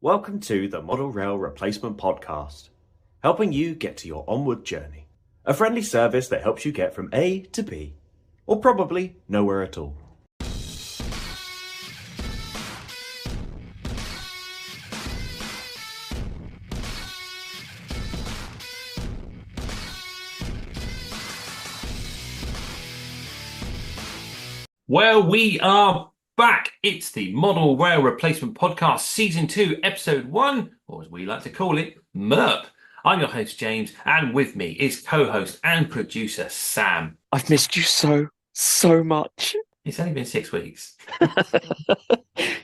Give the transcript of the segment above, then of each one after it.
Welcome to the Model Rail Replacement Podcast, helping you get to your onward journey. A friendly service that helps you get from A to B, or probably nowhere at all. Well, we are back. It's the Model Rail Replacement Podcast, Season 2, Episode 1, or as we like to call it, MERP. I'm your host, James, and with me is co-host and producer, Sam. I've missed you so much. It's only been 6 weeks.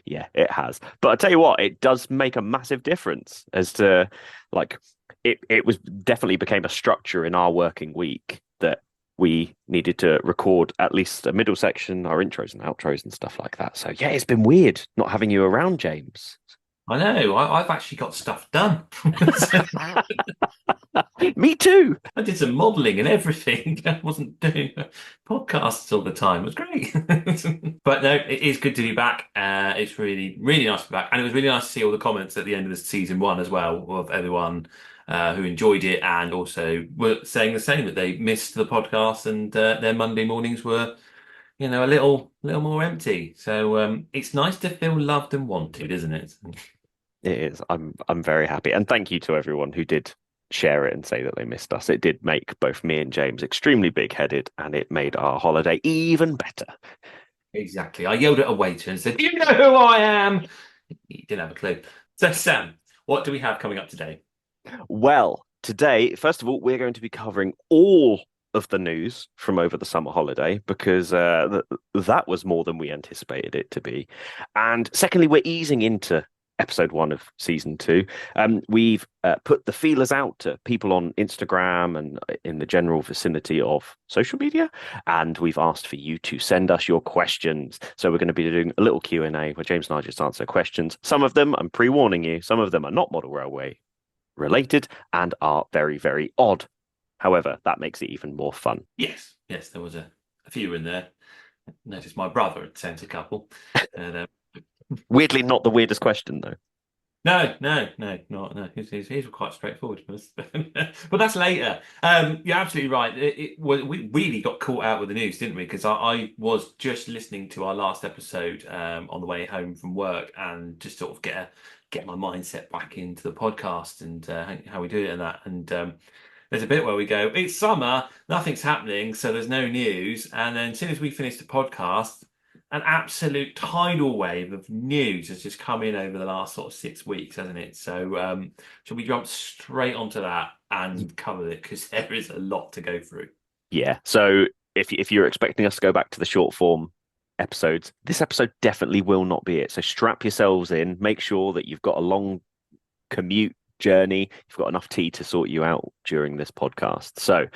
Yeah, it has. But I tell you what, it does make a massive difference as to like it was definitely became a structure in our working week that we needed to record at least a middle section, our intros and outros and stuff like that. So yeah, it's been weird not having you around, James. I know, I've actually got stuff done. Me too. I did some modelling and everything. I wasn't doing podcasts all the time. It was great. But no, it is good to be back. It's really, really nice to be back. And it was really nice to see all the comments at the end of the season one as well of everyone who enjoyed it and also were saying the same, that they missed the podcast and their Monday mornings were, a little more empty. So it's nice to feel loved and wanted, isn't it? It is. I'm very happy. And thank you to everyone who did share it and say that they missed us. It did make both me and James extremely big-headed, and it made our holiday even better. Exactly. I yelled at a waiter and said, "Do you know who I am?" He didn't have a clue. So, Sam, what do we have coming up today? Well, today, first of all, we're going to be covering all of the news from over the summer holiday because that was more than we anticipated it to be. And secondly, we're easing into episode 1 of season 2. We've put the feelers out to people on Instagram and in the general vicinity of social media, and we've asked for you to send us your questions. So we're going to be doing a little Q&A where James and I just answer questions. Some of them, I'm pre-warning you, some of them are not model railway related and are very, very odd. However, that makes it even more fun. Yes, there was a few in there. I noticed my brother had sent a couple. And, Weirdly, not the weirdest question, though. no, not no. His were quite straightforward, but that's later. You're absolutely right. We really got caught out with the news, didn't we? Because I was just listening to our last episode on the way home from work, and just sort of get my mindset back into the podcast and how we do it and that. And there's a bit where we go, it's summer, nothing's happening, so there's no news. And then as soon as we finish the podcast, an absolute tidal wave of news has just come in over the last sort of 6 weeks, hasn't it? So shall we jump straight onto that and cover it? Because there is a lot to go through. Yeah. So if you're expecting us to go back to the short form episodes, this episode definitely will not be it. So strap yourselves in, make sure that you've got a long commute journey, you've got enough tea to sort you out during this podcast. So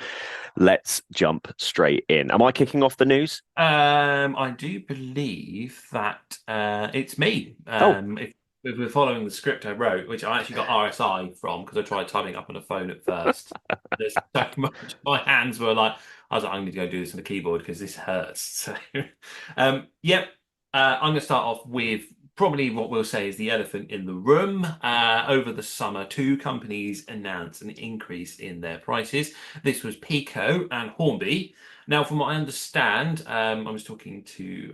let's jump straight in. Am I kicking off the news? I do believe that it's me. If we're following the script I wrote, which I actually got RSI from because I tried typing up on a phone at first. There's so much. My hands were like, I was like, I'm going to go do this on the keyboard because this hurts. So, yep. I'm going to start off with probably what we'll say is the elephant in the room. Over the summer, two companies announced an increase in their prices. This was Pico and Hornby. Now, from what I understand, I was talking to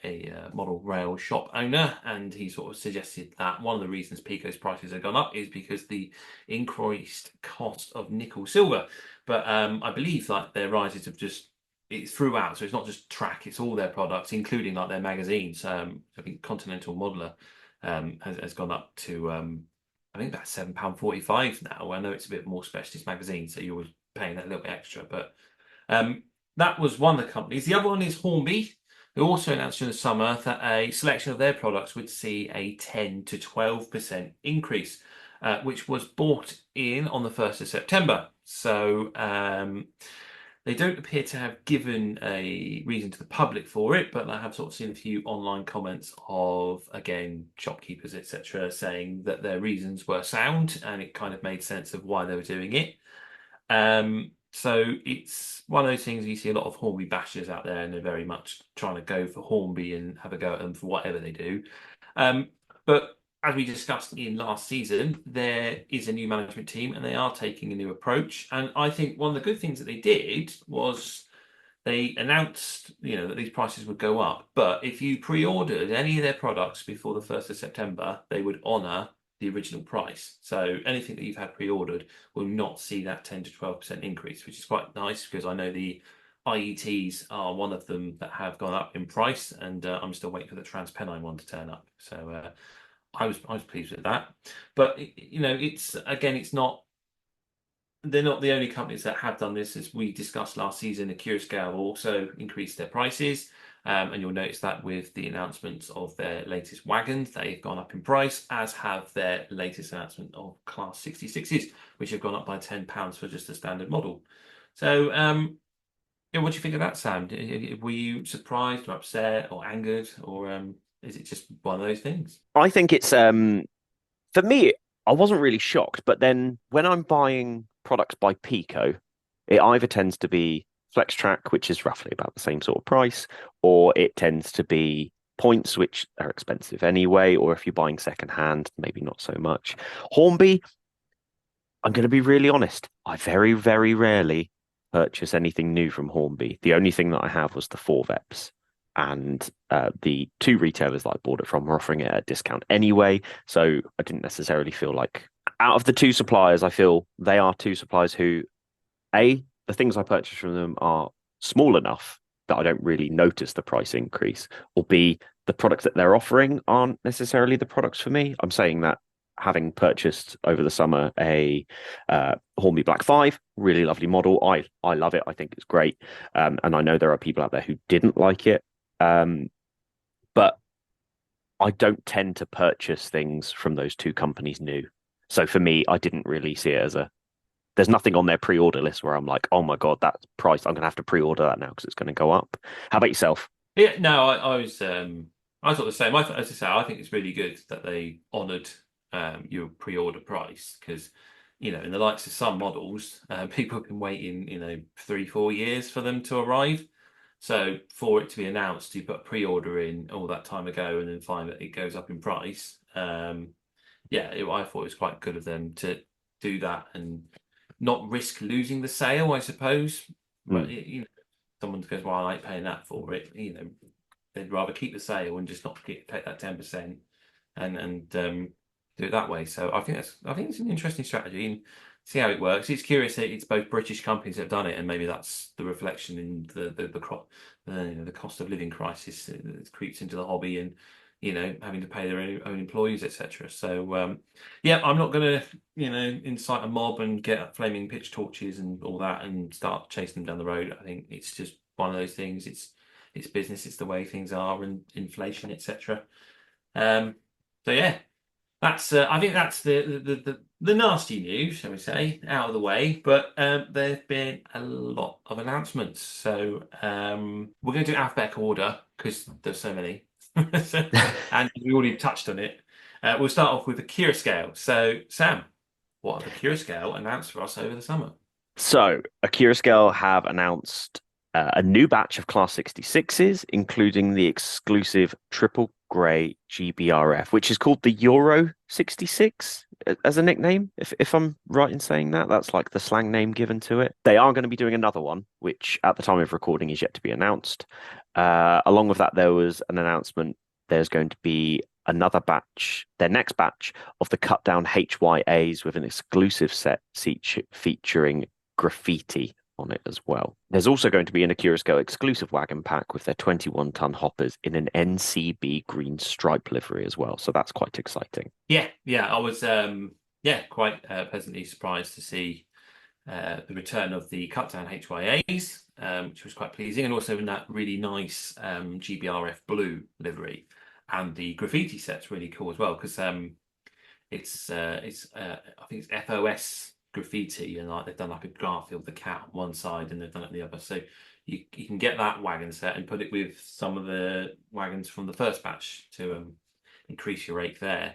a model rail shop owner, and he sort of suggested that one of the reasons Pico's prices have gone up is because the increased cost of nickel silver. But I believe that their rises have just it's throughout, so it's not just track; it's all their products, including like their magazines. I think Continental Modeler has gone up to I think that's £7.45 now. I know it's a bit more specialist magazine, so you're paying that little bit extra, but that was one of the companies. The other one is Hornby, who also announced in the summer that a selection of their products would see a 10 to 12% increase, which was bought in on the 1st of September. So they don't appear to have given a reason to the public for it, but I have sort of seen a few online comments of, again, shopkeepers, etc., saying that their reasons were sound and it kind of made sense of why they were doing it. So it's one of those things you see a lot of Hornby bashers out there, and they're very much trying to go for Hornby and have a go at them for whatever they do. But as we discussed in last season, there is a new management team and they are taking a new approach. And I think one of the good things that they did was they announced, that these prices would go up. But if you pre-ordered any of their products before the 1st of September, they would honor the original price. So anything that you've had pre-ordered will not see that 10 to 12% increase, which is quite nice because I know the IETs are one of them that have gone up in price, and I'm still waiting for the TransPennine one to turn up. So I was pleased with that. But it's again, it's not. They're not the only companies that have done this. As we discussed last season, Accurascale also increased their prices. And you'll notice that with the announcements of their latest wagons, they've gone up in price, as have their latest announcement of Class 66s, which have gone up by £10 for just a standard model. So, what do you think of that, Sam? Were you surprised or upset or angered, or is it just one of those things? I think it's for me, I wasn't really shocked, but then when I'm buying products by Pico, it either tends to be FlexTrack, which is roughly about the same sort of price, or it tends to be Points, which are expensive anyway, or if you're buying secondhand, maybe not so much. Hornby, I'm going to be really honest, I very, very rarely purchase anything new from Hornby. The only thing that I have was the Forveps. And the two retailers that I bought it from were offering it at a discount anyway. So I didn't necessarily feel like, out of the two suppliers, I feel they are two suppliers who, A, the things I purchase from them are small enough that I don't really notice the price increase, or B, the products that they're offering aren't necessarily the products for me. I'm saying that having purchased over the summer a Hornby Black 5, really lovely model. I love it. I think it's great. And I know there are people out there who didn't like it. But I don't tend to purchase things from those two companies new. So for me, I didn't really see it as there's nothing on their pre-order list where I'm like, oh my God, that price, I'm going to have to pre-order that now because it's going to go up. How about yourself? Yeah, no, I thought the same. As I say, I think it's really good that they honoured your pre-order price because, in the likes of some models, people have been waiting, 3-4 years for them to arrive. So for it to be announced, you put a pre-order in all that time ago and then find that it goes up in price. I thought it was quite good of them to do that and not risk losing the sale, I suppose. But someone goes, "Well, I ain't paying that for it." They'd rather keep the sale and just not take that 10% and do it that way. So I think it's an interesting strategy and see how it works. It's curious that it's both British companies that have done it, and maybe that's the reflection in the cost of living crisis that creeps into the hobby and having to pay their own employees, etc. So I'm not going to incite a mob and get flaming pitch torches and all that and start chasing them down the road. I think it's just one of those things. It's business. It's the way things are and inflation, etc. So yeah, that's I think that's the nasty news, shall we say, out of the way. But there's been a lot of announcements, so we're going to do alphabetical order because there's so many. And we already touched on it. We'll start off with the Accurascale. So, Sam, what have Accurascale announced for us over the summer? So, Accurascale have announced a new batch of Class 66s, including the exclusive triple grey GBRF, which is called the Euro 66 as a nickname. If I'm right in saying that, that's like the slang name given to it. They are going to be doing another one, which at the time of recording is yet to be announced. Along with that, there was an announcement. There's going to be another batch, their next batch of the cut down HYAs with an exclusive set featuring graffiti on it as well. There's also going to be an Accurascale exclusive wagon pack with their 21-ton hoppers in an NCB green stripe livery as well. So that's quite exciting. Yeah, I was quite pleasantly surprised to see the return of the cut down HYAs, which was quite pleasing, and also in that really nice GBRF blue livery. And the graffiti set's really cool as well because it's I think it's FOS graffiti, and like they've done like a Garfield the cat on one side and they've done it on the other. So you can get that wagon set and put it with some of the wagons from the first batch to increase your rake there.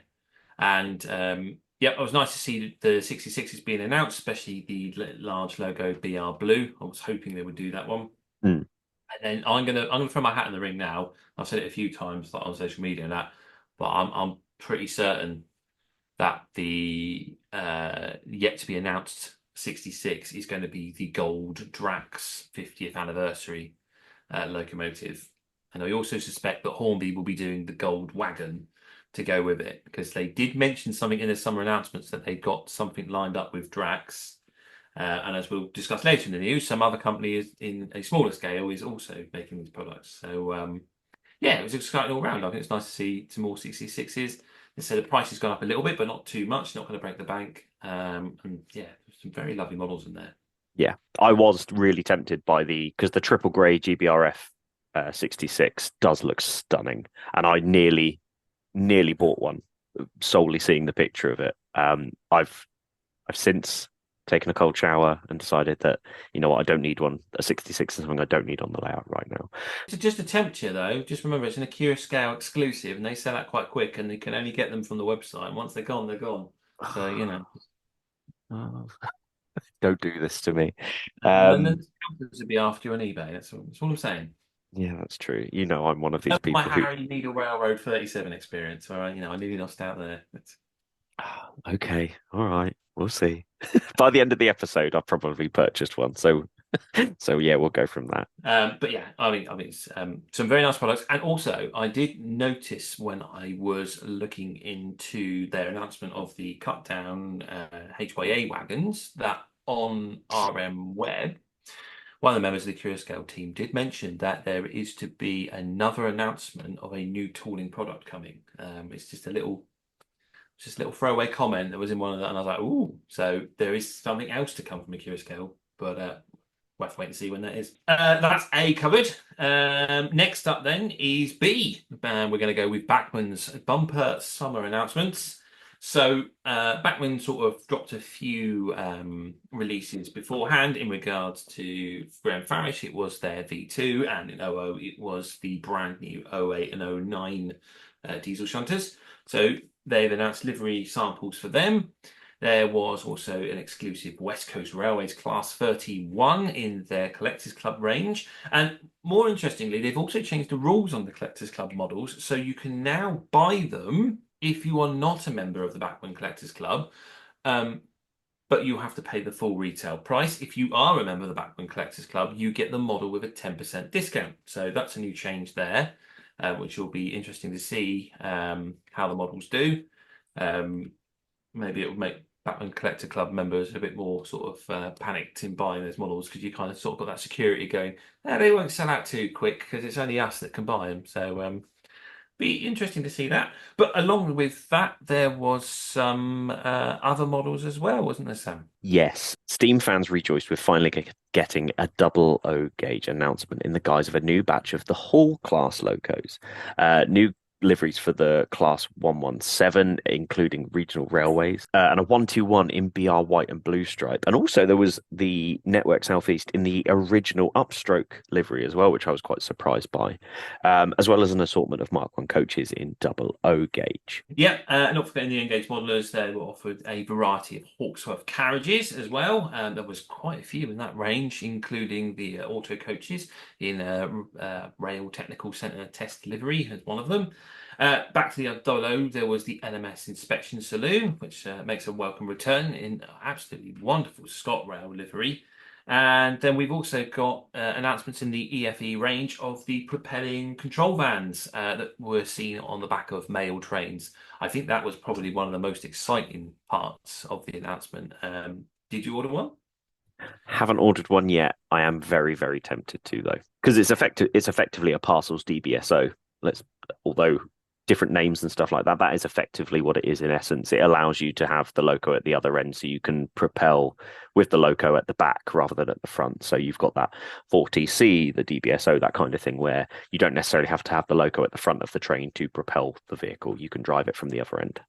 And it was nice to see the 66s being announced, especially the large logo BR Blue. I was hoping they would do that one. And then I'm gonna throw my hat in the ring now. I've said it a few times like on social media and that, but I'm pretty certain that the yet to be announced 66 is going to be the gold Drax 50th anniversary locomotive. And I also suspect that Hornby will be doing the gold wagon to go with it, because they did mention something in the summer announcements that they got something lined up with Drax. And as we'll discuss later in the news, some other company is in a smaller scale is also making these products. So yeah, it was exciting all round. I think it's nice to see some more 66s. So the price has gone up a little bit, but not too much. Not going to break the bank. And yeah, some very lovely models in there. Yeah, I was really tempted by because the triple grey GBRF 66 does look stunning, and I nearly bought one solely seeing the picture of it. I've since taken a cold shower and decided that, you know what, I don't need one. A 66 is something I don't need on the layout right now. So just to tempt you though, just remember it's an Akira Scale exclusive, and they sell out quite quick, and you can only get them from the website. And once they're gone, they're gone. So you know. Don't do this to me. And then the companies would be after you on eBay. That's all I'm saying. Yeah, that's true. You know, I'm one of these That's people my who. Harry Needle Railroad 37 experience. All right, I nearly lost out there. Okay, all right, we'll see. By the end of the episode, I've probably purchased one. So yeah, we'll go from that. But yeah, I mean, it's some very nice products. And also, I did notice when I was looking into their announcement of the cut down HYA wagons that on RM Web, one of the members of the Curious Scale team did mention that there is to be another announcement of a new tooling product coming. It's just a little throwaway comment that was in one of that, and I was like, ooh, so there is something else to come from a Curious Scale, but we'll have to wait and see when that is. That's A covered. Next up then is B. We're going to go with Bachmann's bumper summer announcements. So Bachmann sort of dropped a few releases beforehand in regards to Graham Farish. It was their V2, and in 00 it was the brand new 08 and 09 diesel shunters. So they've announced livery samples for them. There was also an exclusive West Coast Railways Class 31 in their Collectors Club range. And more interestingly, they've also changed the rules on the Collectors Club models, so you can now buy them if you are not a member of the Bachmann Collectors Club, but you have to pay the full retail price. If you are a member of the Bachmann Collectors Club, you get the model with a 10% discount. So that's a new change there, which will be interesting to see how the models do. Maybe it will make Bachmann Collector Club members a bit more sort of panicked in buying those models, because you kind of sort of got that security going. They won't sell out too quick because it's only us that can buy them. So be interesting to see that. But along with that, there was some other models as well, wasn't there, Sam? Yes, Steam fans rejoiced with finally getting a 00 gauge announcement in the guise of a new batch of the Hall class locos. New liveries for the Class 117, including regional railways, and a 121 in BR white and blue stripe. And also there was the Network Southeast in the original upstroke livery as well, which I was quite surprised by, as well as an assortment of Mark 1 coaches in 00 gauge. Yeah, not forgetting the Engage modelers, they were offered a variety of Hawksworth carriages as well. There was quite a few in that range, including the auto coaches in Rail Technical Centre test livery as one of them. Back to the 00, there was the LMS Inspection Saloon, which makes a welcome return in absolutely wonderful ScotRail livery. And then we've also got announcements in the EFE range of the propelling control vans that were seen on the back of mail trains. I think that was probably one of the most exciting parts of the announcement. Did you order one? Haven't ordered one yet. I am very, very tempted to, though, because it's effectively a parcels DBSO. Although different names and stuff like that, that is effectively what it is in essence. It allows you to have the loco at the other end, so you can propel with the loco at the back rather than at the front. So you've got that 40C, the DBSO, that kind of thing, where you don't necessarily have to have the loco at the front of the train to propel the vehicle. You can drive it from the other end.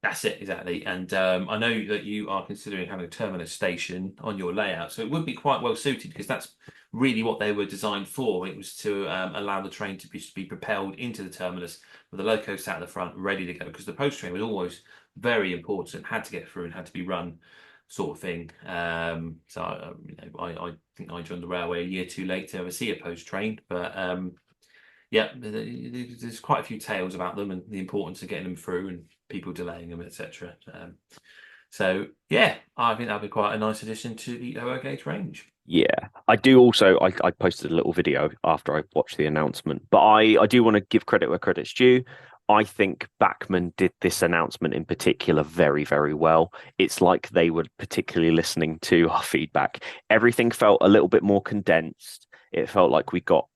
That's it, exactly. And I know that you are considering having a terminus station on your layout, so it would be quite well suited, because that's really what they were designed for. It was to allow the train to be propelled into the terminus with the loco sat at the front, ready to go, because the post train was always very important, had to get through and had to be run, sort of thing. So I think I joined the railway a year too late to ever see a post train, but yeah, there's quite a few tales about them and the importance of getting them through and people delaying them, etc. So yeah, I think that'd be quite a nice addition to the OO gauge range. Yeah, I do also. I posted a little video after I watched the announcement, but I do want to give credit where credit's due. I think Bachmann did this announcement in particular very, very well. It's like they were particularly listening to our feedback. Everything felt a little bit more condensed. It felt like we got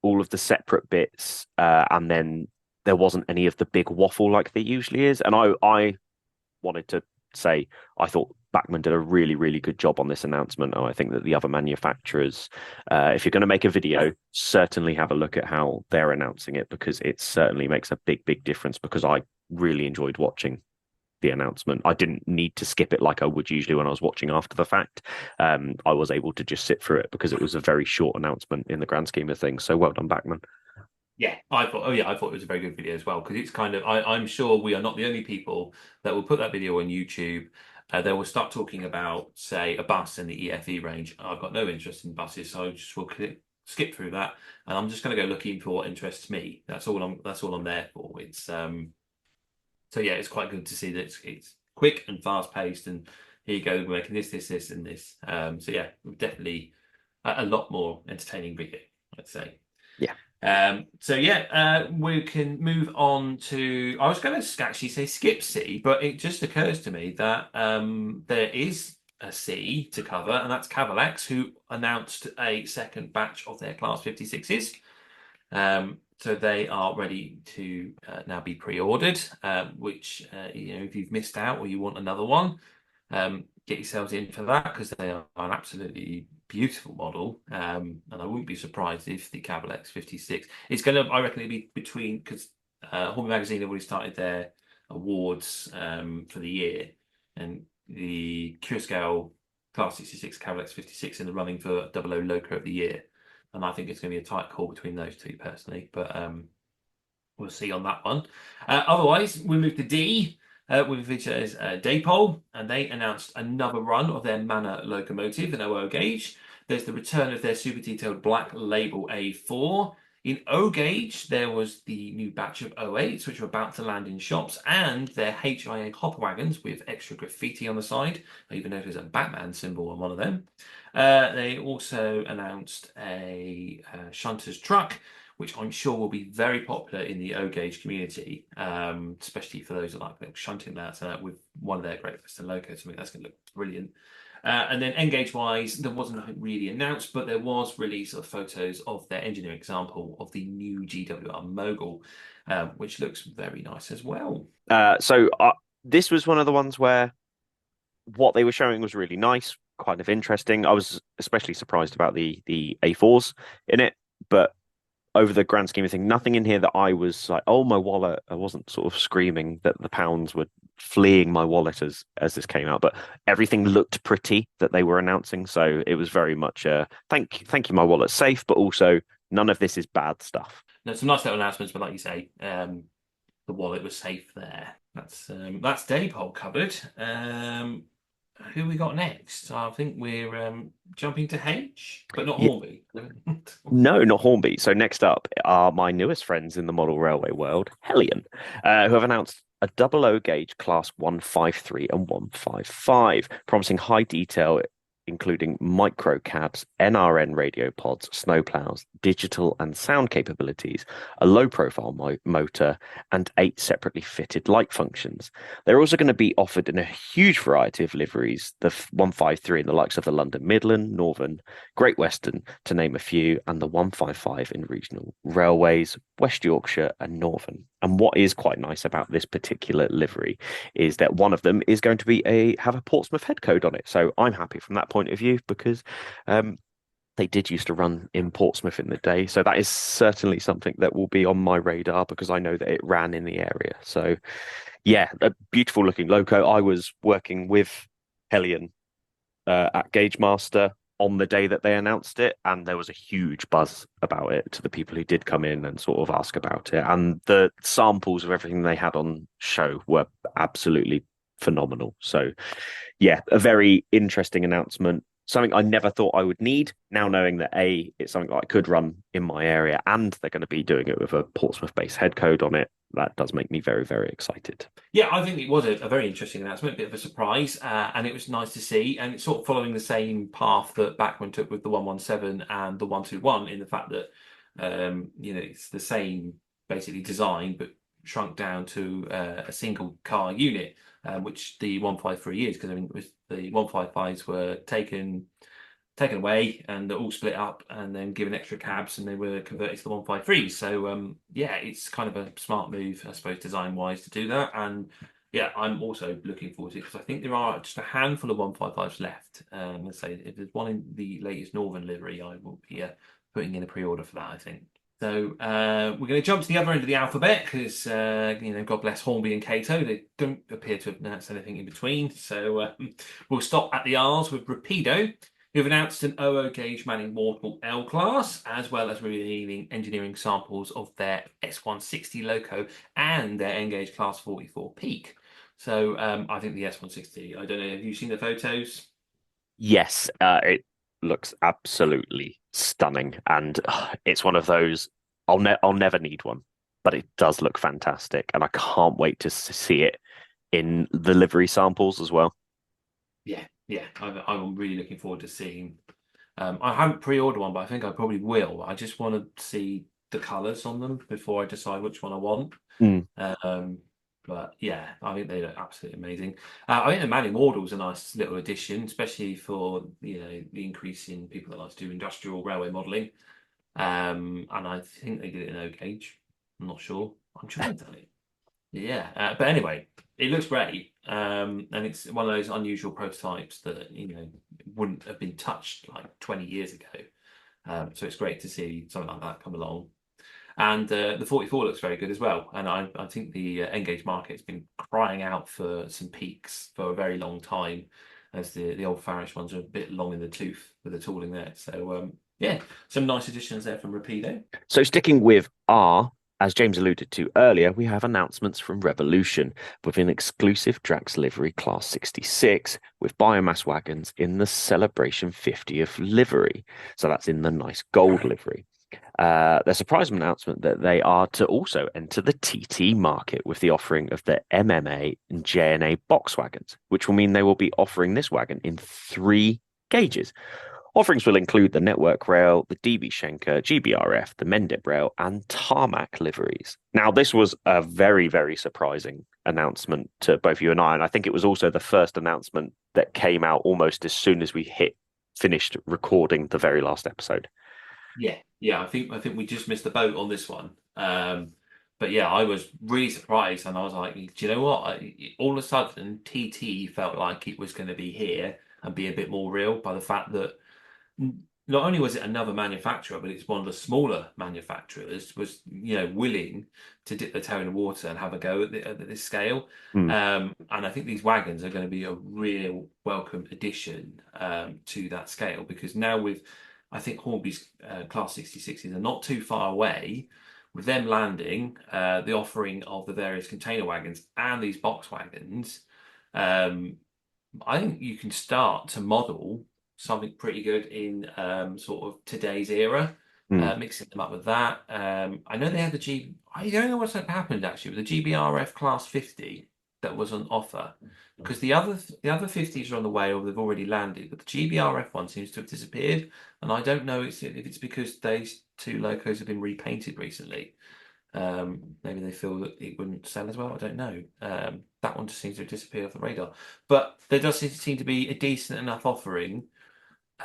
all of the separate bits, and then there wasn't any of the big waffle like there usually is. And I wanted to say I thought Bachmann did a really, really good job on this announcement. And I think that the other manufacturers, if you're going to make a video, certainly have a look at how they're announcing it, because it certainly makes a big, big difference, because I really enjoyed watching the announcement. I didn't need to skip it like I would usually when I was watching after the fact. I was able to just sit through it because it was a very short announcement in the grand scheme of things. So well done, Bachmann. Yeah, I thought it was a very good video as well, because it's kind of I'm sure we are not the only people that will put that video on YouTube. They will start talking about, say, a bus in the EFE range. I've got no interest in buses, so I just will skip through that, and I'm just going to go looking for what interests me. That's all I'm there for. It's so yeah, it's quite good to see that it's quick and fast paced, and here you go, we're making this, and this. So yeah, definitely a lot more entertaining video, I'd say. Yeah. So yeah, we can move on to. I was going to actually say skip C, but it just occurs to me that there is a C to cover, and that's Cavalex, who announced a second batch of their Class 56s. So they are ready to now be pre-ordered. Which if you've missed out or you want another one, get yourselves in for that, because they are an absolutely beautiful model, and I wouldn't be surprised if the Cavalex 56 it's going to, I reckon it'll be between, because Hornby Magazine have already started their awards for the year, and the Curioscale Class 66 Cavalex 56 in the running for 00 Loco of the Year, and I think it's going to be a tight call between those two personally, but we'll see on that one. Otherwise, we move to D. With which is Dapol, and they announced another run of their Manor locomotive in OO gauge. There's the return of their super detailed black label A4. In O gauge, there was the new batch of O8s, which are about to land in shops, and their HIA hopper wagons with extra graffiti on the side. I even noticed a Batman symbol on one of them. They also announced a shunter's truck, which I'm sure will be very popular in the O gauge community, especially for those that like shunting that with one of their Great Western Locos. I mean, that's going to look brilliant. And then N gauge wise, there wasn't nothing really announced, but there was release of photos of their engineering example of the new GWR Mogul, which looks very nice as well. So this was one of the ones where what they were showing was really nice, kind of interesting. I was especially surprised about the A4s in it, but over the grand scheme of things, nothing in here that I was like, oh, my wallet. I wasn't sort of screaming that the pounds were fleeing my wallet as this came out, but everything looked pretty that they were announcing. So it was very much thank you, my wallet's safe, but also none of this is bad stuff. No, some nice little announcements, but like you say, the wallet was safe there. That's Dapol covered. Who we got next? I think we're jumping to H, but not Hornby. No, not Hornby. So next up are my newest friends in the model railway world, Helion, who have announced a 00 gauge class 153 and 155, promising high detail, including micro cabs, NRN radio pods, snowplows, digital and sound capabilities, a low profile motor, and 8 separately fitted light functions. They're also going to be offered in a huge variety of liveries, the 153 in the likes of the London Midland, Northern, Great Western, to name a few, and the 155 in regional railways, West Yorkshire and Northern. And what is quite nice about this particular livery is that one of them is going to have a Portsmouth head code on it. So I'm happy from that point of view, because they did used to run in Portsmouth in the day. So that is certainly something that will be on my radar, because I know that it ran in the area. So yeah, a beautiful looking loco. I was working with Helion at Gagemaster on the day that they announced it, and there was a huge buzz about it to the people who did come in and sort of ask about it, and the samples of everything they had on show were absolutely phenomenal. So yeah, a very interesting announcement. something I never thought I would need. Now knowing that it's something that I could run in my area, and they're going to be doing it with a Portsmouth-based head code on it, that does make me very, very excited. Yeah, I think it was a very interesting announcement, a bit of a surprise, and it was nice to see. And it's sort of following the same path that Bachmann took with the 117 and the 121, in the fact that it's the same basically design but shrunk down to a single car unit, which the 153 is, because I mean it was the 155s were taken away and they're all split up and then given extra cabs and they were converted to the 153s. So yeah, it's kind of a smart move, I suppose, design wise to do that. And yeah, I'm also looking forward to it because I think there are just a handful of 155s left. Let's say if there's one in the latest Northern livery, I will be putting in a pre-order for that, I think. So we're going to jump to the other end of the alphabet because God bless Hornby and Cato. They don't appear to have announced anything in between. So we'll stop at the R's with Rapido, who've announced an OO gauge Manning Mortal L class, as well as revealing engineering samples of their S160 loco and their N-Gauge Class 44 Peak. So I think the S160, I don't know, have you seen the photos? Yes, it looks absolutely stunning, and it's one of those I'll never need one, but it does look fantastic, and I can't wait to see it in the livery samples as well. Yeah, I'm really looking forward to seeing. I haven't pre-ordered one, but I think I probably will. I just want to see the colours on them before I decide which one I want. Mm. But yeah, I think they look absolutely amazing. I think the Manning Model is a nice little addition, especially for the increase in people that like to do industrial railway modelling. And I think they did it in O gauge. I'm not sure. I'm sure they've done it. Yeah, but anyway, it looks great, and it's one of those unusual prototypes that wouldn't have been touched like 20 years ago. So it's great to see something like that come along. And the 44 looks very good as well. And I think the N-Gauge market has been crying out for some peaks for a very long time, as the old Farish ones are a bit long in the tooth with the tooling there. So yeah, some nice additions there from Rapido. So sticking with R, as James alluded to earlier, we have announcements from Revolution with an exclusive Drax livery Class 66 with biomass wagons in the Celebration 50th livery. So that's in the nice gold livery. Their surprise announcement that they are to also enter the TT market with the offering of the MMA and JNA box wagons, which will mean they will be offering this wagon in 3 gauges. Offerings will include the Network Rail, the DB Schenker, GBRF, the Mendip Rail, and Tarmac liveries. Now, this was a very, very surprising announcement to both you and I think it was also the first announcement that came out almost as soon as we finished recording the very last episode. Yeah. I think we just missed the boat on this one. But yeah, I was really surprised, and I was like, do you know what? All of a sudden, TT felt like it was going to be here and be a bit more real by the fact that not only was it another manufacturer, but it's one of the smaller manufacturers was willing to dip the toe in the water and have a go at this scale. And I think these wagons are going to be a real welcome addition to that scale, because now with I think Hornby's Class 66s are not too far away. With them landing, the offering of the various container wagons and these box wagons, I think you can start to model something pretty good in sort of today's era, mixing them up with that. I know they had I don't know what's happened actually with the GBRF Class 50 that was on offer, because the other 50s are on the way or they've already landed, but the GBRF one seems to have disappeared, and I don't know if it's because those 2 locos have been repainted recently. Maybe they feel that it wouldn't sell as well. I don't know. That one just seems to have disappeared off the radar. But there does seem to be a decent enough offering,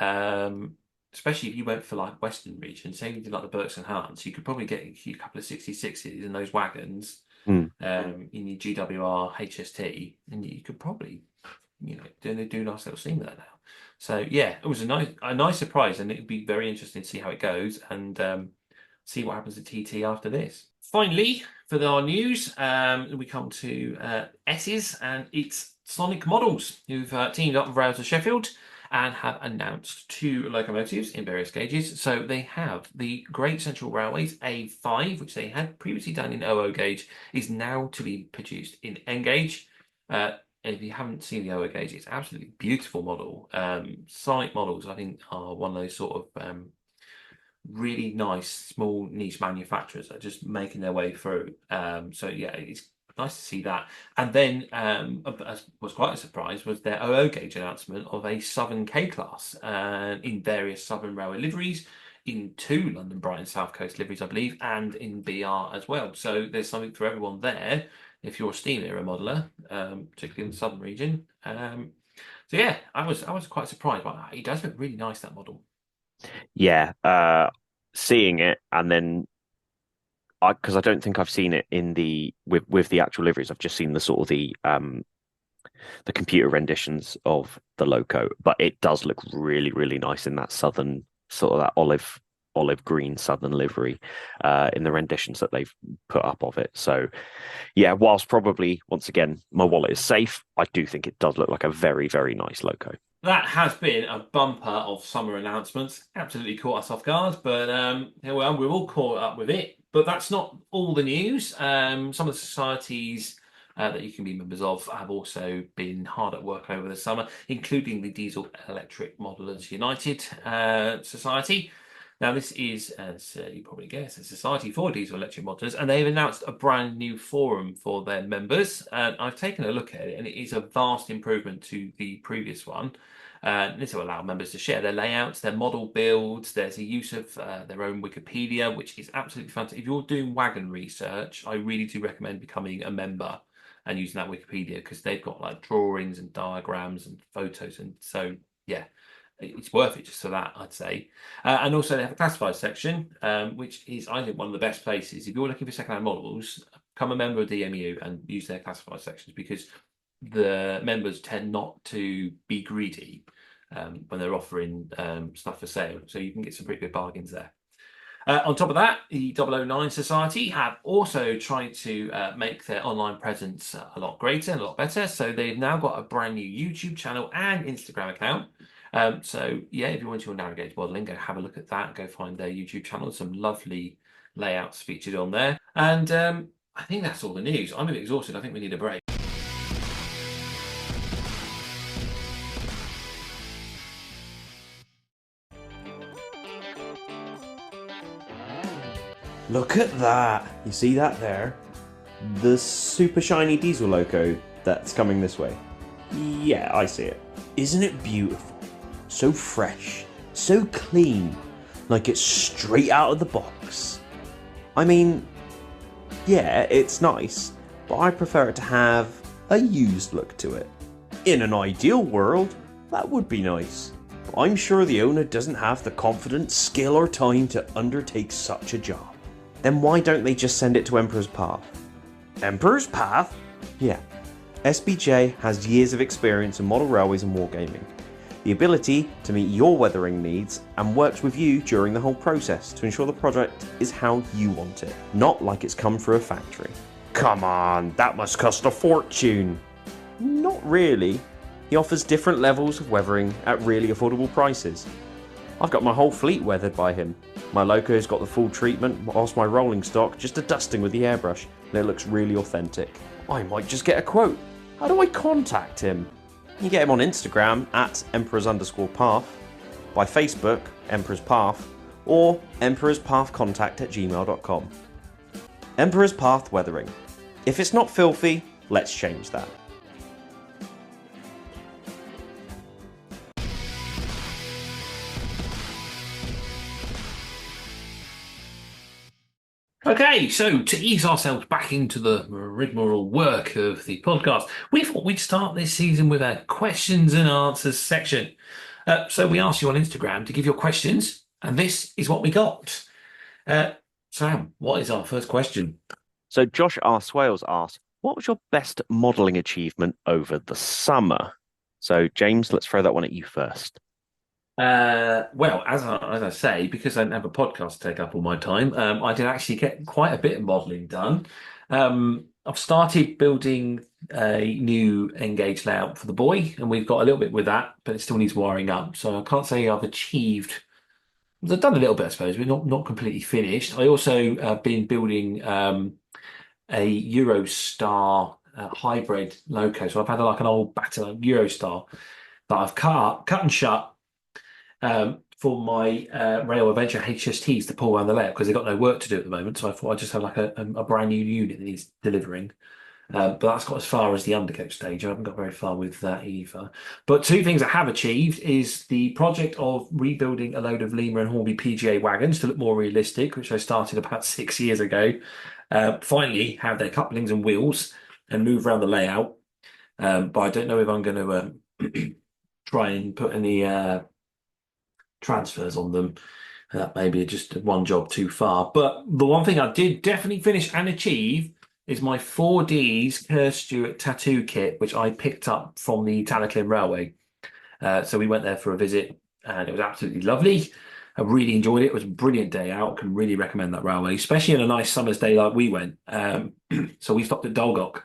especially if you went for like Western region. Say you did like the Berks and Hans, you could probably get a couple of 66s in those wagons, in your GWR HST, and you could probably do a nice little scene with that now. So yeah, it was a nice surprise, and it'd be very interesting to see how it goes and see what happens to TT after this. Finally, for our news, we come to S's, and it's Sonic Models, who've teamed up with Rails of Sheffield and have announced 2 locomotives in various gauges. So they have the Great Central Railways A5, which they had previously done in OO gauge, is now to be produced in N gauge. if you haven't seen the OO gauge, it's absolutely beautiful model. Sonic models, I think, are one of those sort of really nice small niche manufacturers that are just making their way through. So yeah, it's nice to see that. And then as was quite a surprise was their OO gauge announcement of a Southern K class in various Southern Railway liveries. In two London Brighton South Coast liveries, I believe, and in BR as well. So there's something for everyone there if you're a steam era modeler, particularly in the southern region. So yeah, I was quite surprised by that. It does look really nice, that model. Yeah, seeing it and then because I don't think I've seen it in the with the actual liveries. I've just seen the sort of the computer renditions of the loco, but it does look really, really nice in that southern sort of that olive green southern livery in the renditions that they've put up of it. So yeah, whilst probably once again my wallet is safe, I do think it does look like a very, very nice loco. That has been a bumper of summer announcements. Absolutely caught us off guard, but well, we're all caught up with it. But that's not all the news. Some of the societies that you can be members of have also been hard at work over the summer, including the Diesel Electric Modelers United Society. Now, this is, as you probably guess, a society for diesel electric modelers, and they've announced a brand new forum for their members. I've taken a look at it, and it is a vast improvement to the previous one. This will allow members to share their layouts, their model builds. There's a use of their own Wikipedia, which is absolutely fantastic. If you're doing wagon research, I really do recommend becoming a member and using that Wikipedia because they've got like drawings and diagrams and photos. And so, yeah, it's worth it just for that, I'd say. And also they have a classified section, which is, I think, one of the best places. If you're looking for secondhand models, become a member of DMU and use their classified sections because the members tend not to be greedy when they're offering stuff for sale. So you can get some pretty good bargains there. On top of that, the 009 Society have also tried to make their online presence a lot greater and a lot better. So they've now got a brand new YouTube channel and Instagram account. So yeah, if you want your Navigate modeling, go have a look at that. Go find their YouTube channel. Some lovely layouts featured on there. And I think that's all the news. I'm a bit exhausted. I think we need a break. Look at that! You see that there? The super shiny diesel loco that's coming this way. Yeah, I see it. Isn't it beautiful? So fresh, so clean, like it's straight out of the box. I mean, yeah, it's nice, but I prefer it to have a used look to it. In an ideal world, that would be nice. But I'm sure the owner doesn't have the confidence, skill or time to undertake such a job. Then why don't they just send it to Emperor's Path? Emperor's Path? Yeah. SBJ has years of experience in model railways and wargaming, the ability to meet your weathering needs, and works with you during the whole process to ensure the project is how you want it, not like it's come through a factory. Come on, that must cost a fortune. Not really. He offers different levels of weathering at really affordable prices. I've got my whole fleet weathered by him. My loco's got the full treatment, whilst my rolling stock just a dusting with the airbrush, and it looks really authentic. I might just get a quote. How do I contact him? You get him on Instagram at emperors_path, by Facebook, Emperor's Path, or emperorspathcontact@gmail.com. Emperor's Path Weathering. If it's not filthy, let's change that. Okay, so to ease ourselves back into the rigmarole work of the podcast, we thought we'd start this season with a questions and answers section. So we asked you on Instagram to give your questions, and this is what we got. Sam, what is our first question? So Josh R. Swales asks, what was your best modelling achievement over the summer? So James, let's throw that one at you first. Well, as I say, because I don't have a podcast to take up all my time, I did actually get quite a bit of modelling done. I've started building a new Engage layout for the boy, and we've got a little bit with that, but it still needs wiring up. So I can't say I've achieved. I've done a little bit, I suppose, but not completely finished. I also have been building a Eurostar hybrid loco. So I've had like an old Battle Eurostar that I've cut and shut for my Rail Adventure HSTs to pull around the layout because they've got no work to do at the moment. So I thought I'd just have like a brand new unit that needs delivering. But that's got as far as the undercoat stage. I haven't got very far with that either. But two things I have achieved is the project of rebuilding a load of Lima and Hornby PGA wagons to look more realistic, which I started about 6 years ago. Finally, have their couplings and wheels and move around the layout. But I don't know if I'm going to try and put any transfers on them. That may be just one job too far. But the one thing I did definitely finish and achieve is my 4Ds Kerr Stewart tattoo kit, which I picked up from the Talaklim Railway. So we went there for a visit and it was absolutely lovely. I really enjoyed it. It was a brilliant day out. Can really recommend that railway, especially in a nice summer's day like we went. So we stopped at Dolgok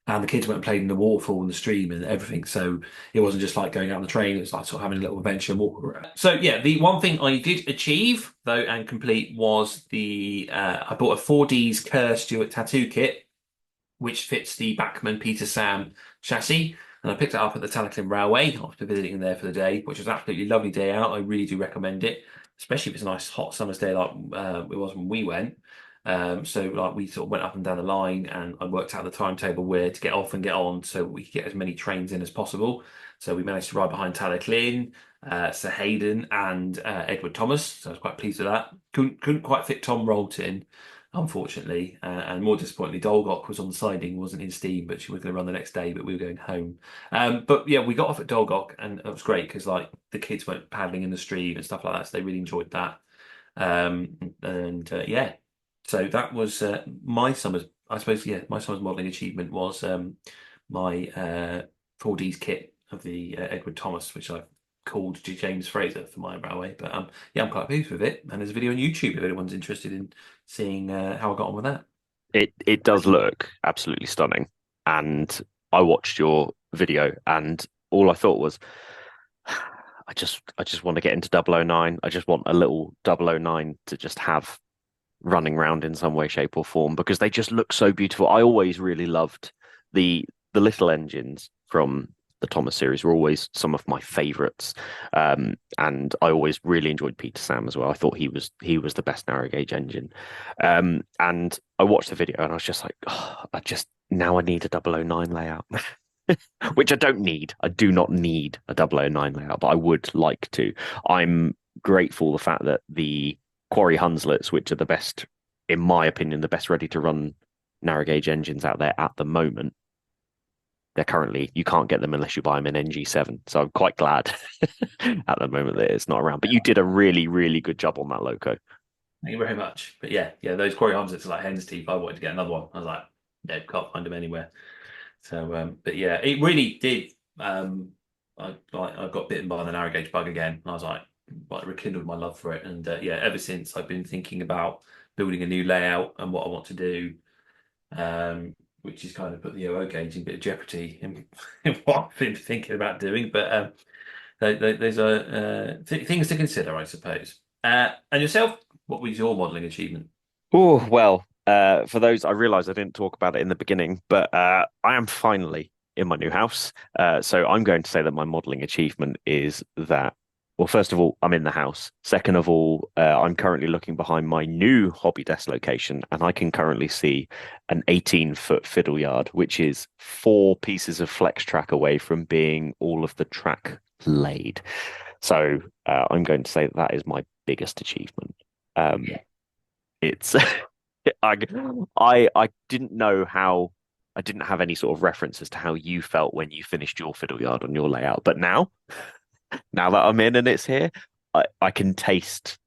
and the kids went and played in the waterfall and the stream and everything. So it wasn't just like going out on the train. It was like sort of having a little adventure and walk around. So yeah, the one thing I did achieve though and complete was the I bought a 4Ds Kerr Stewart tattoo kit, which fits the Bachmann Peter Sam chassis. And I picked it up at the Talaklim Railway after visiting there for the day, which was an absolutely lovely day out. I really do recommend it, especially if it's a nice hot summer's day like it was when we went. So like we sort of went up and down the line and I worked out the timetable where to get off and get on so we could get as many trains in as possible. So we managed to ride behind Talaklim, Sir Hayden and Edward Thomas. So I was quite pleased with that. Couldn't quite fit Tom Rolton, unfortunately. And more disappointingly, Dolgok was on the siding, wasn't in steam, but she was going to run the next day, but we were going home. But yeah, we got off at Dolgok and it was great because like the kids went paddling in the stream and stuff like that. So they really enjoyed that. Yeah. So that was my summer's, I suppose, yeah, my summer's modelling achievement was my 4Ds kit of the Edward Thomas, which I called James Fraser for my railway. But yeah, I'm quite pleased with it. And there's a video on YouTube if anyone's interested in seeing how I got on with that. It does look absolutely stunning. And I watched your video and all I thought was, I just want to get into 009. I just want a little 009 to just have running around in some way, shape, or form because they just look so beautiful. I always really loved the little engines from the Thomas series were always some of my favorites. And I always really enjoyed Peter Sam as well. I thought he was the best narrow gauge engine. And I watched the video and I was just like, oh, I need a 009 layout. Which I don't need. I do not need a 009 layout, but I would like to. I'm grateful the fact that the Quarry Hunslets, which are the best, in my opinion, the best ready to run narrow gauge engines out there at the moment. They're currently, you can't get them unless you buy them in NG7. So I'm quite glad at the moment that it's not around. But you did a really, really good job on that loco. Thank you very much. But yeah, those Quarry Hunslets are like hen's teeth. I wanted to get another one. I was like, no, can't find them anywhere. So, but yeah, it really did. I got bitten by the narrow gauge bug again. And I was like rekindled my love for it. And yeah, ever since I've been thinking about building a new layout and what I want to do, which is kind of put the OO gauge in a bit of jeopardy in what I've been thinking about doing. But those are things to consider, I suppose. And yourself, what was your modelling achievement? Oh, well, for those, I realised I didn't talk about it in the beginning, but I am finally in my new house. So I'm going to say that my modelling achievement is that, well, first of all, I'm in the house. Second of all, I'm currently looking behind my new hobby desk location, and I can currently see an 18-foot fiddle yard, which is 4 pieces of flex track away from being all of the track laid. So I'm going to say that is my biggest achievement. It's I didn't know how. I didn't have any sort of reference as to how you felt when you finished your fiddle yard on your layout, but now that I'm in and it's here, I can taste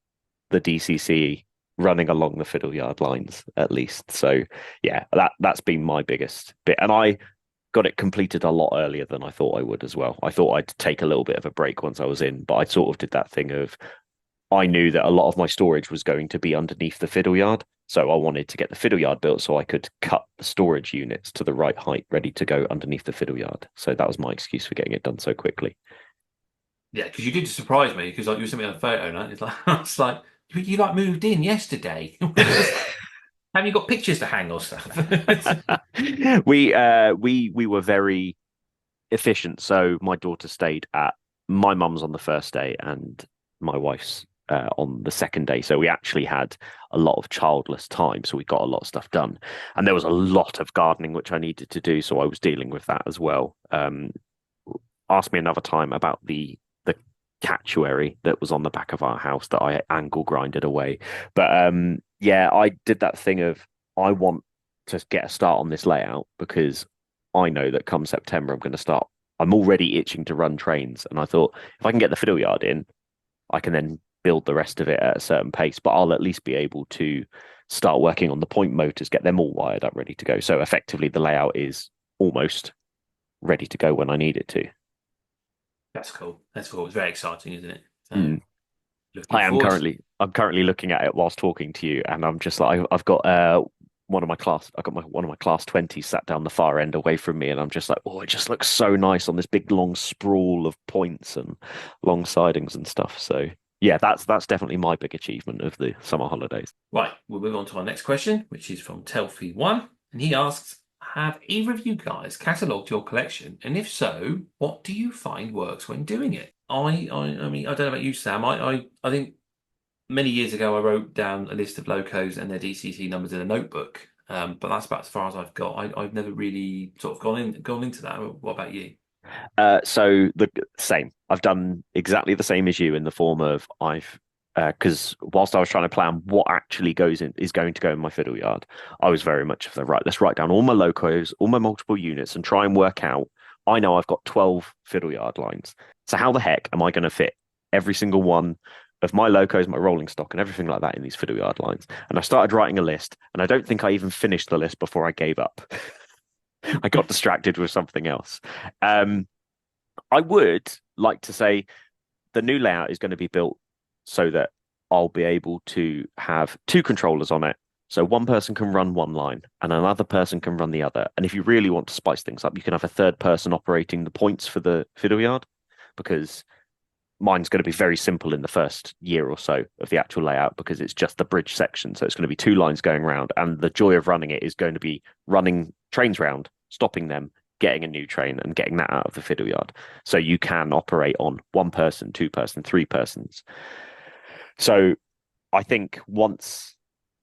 the DCC running along the fiddle yard lines at least. So yeah, that's been my biggest bit, and I got it completed a lot earlier than I thought I would as well. I thought I'd take a little bit of a break once I was in, but I sort of did that thing of I knew that a lot of my storage was going to be underneath the fiddle yard. So I wanted to get the fiddle yard built so I could cut the storage units to the right height, ready to go underneath the fiddle yard. So that was my excuse for getting it done so quickly. Yeah, because you did surprise me because like you sent me a photo and it's like I was like you like moved in yesterday. Have you got pictures to hang or stuff? We were very efficient. So my daughter stayed at my mum's on the first day and my wife's on the second day. So we actually had a lot of childless time. So we got a lot of stuff done. And there was a lot of gardening which I needed to do. So I was dealing with that as well. Ask me another time about the catuary that was on the back of our house that I angle grinded away. But yeah, I did that thing of I want to get a start on this layout because I know that come September I'm going to start. I'm already itching to run trains, and I thought if I can get the fiddle yard in, I can then build the rest of it at a certain pace. But I'll at least be able to start working on the point motors, get them all wired up, ready to go. So effectively, the layout is almost ready to go when I need it to. That's cool. That's cool. It's very exciting, isn't it? I'm currently looking at it whilst talking to you, and I'm just like I've got one of my class 20 sat down the far end away from me, and I'm just like, oh, it just looks so nice on this big long sprawl of points and long sidings and stuff. So yeah, that's definitely my big achievement of the summer holidays. Right, we'll move on to our next question, which is from Telfy1, and he asks, have either of you guys catalogued your collection? And if so, what do you find works when doing it? I mean, I don't know about you, Sam. I think many years ago I wrote down a list of locos and their DCC numbers in a notebook. But that's about as far as I've got. I've never really sort of gone into that. What about you? So the same. I've done exactly the same as you in the form of I've because whilst I was trying to plan what actually is going to go in my fiddle yard, I was very much of the right. Let's write down all my locos, all my multiple units, and try and work out. I know I've got 12 fiddle yard lines. So how the heck am I going to fit every single one of my locos, my rolling stock, and everything like that in these fiddle yard lines? And I started writing a list, and I don't think I even finished the list before I gave up. I got distracted with something else. I would like to say the new layout is going to be built so that I'll be able to have two controllers on it. So one person can run one line and another person can run the other. And if you really want to spice things up, you can have a third person operating the points for the fiddle yard, because mine's going to be very simple in the first year or so of the actual layout because it's just the bridge section. So it's going to be two lines going around. And the joy of running it is going to be running trains round, stopping them, getting a new train and getting that out of the fiddle yard. So you can operate on one person, two person, three persons. So I think once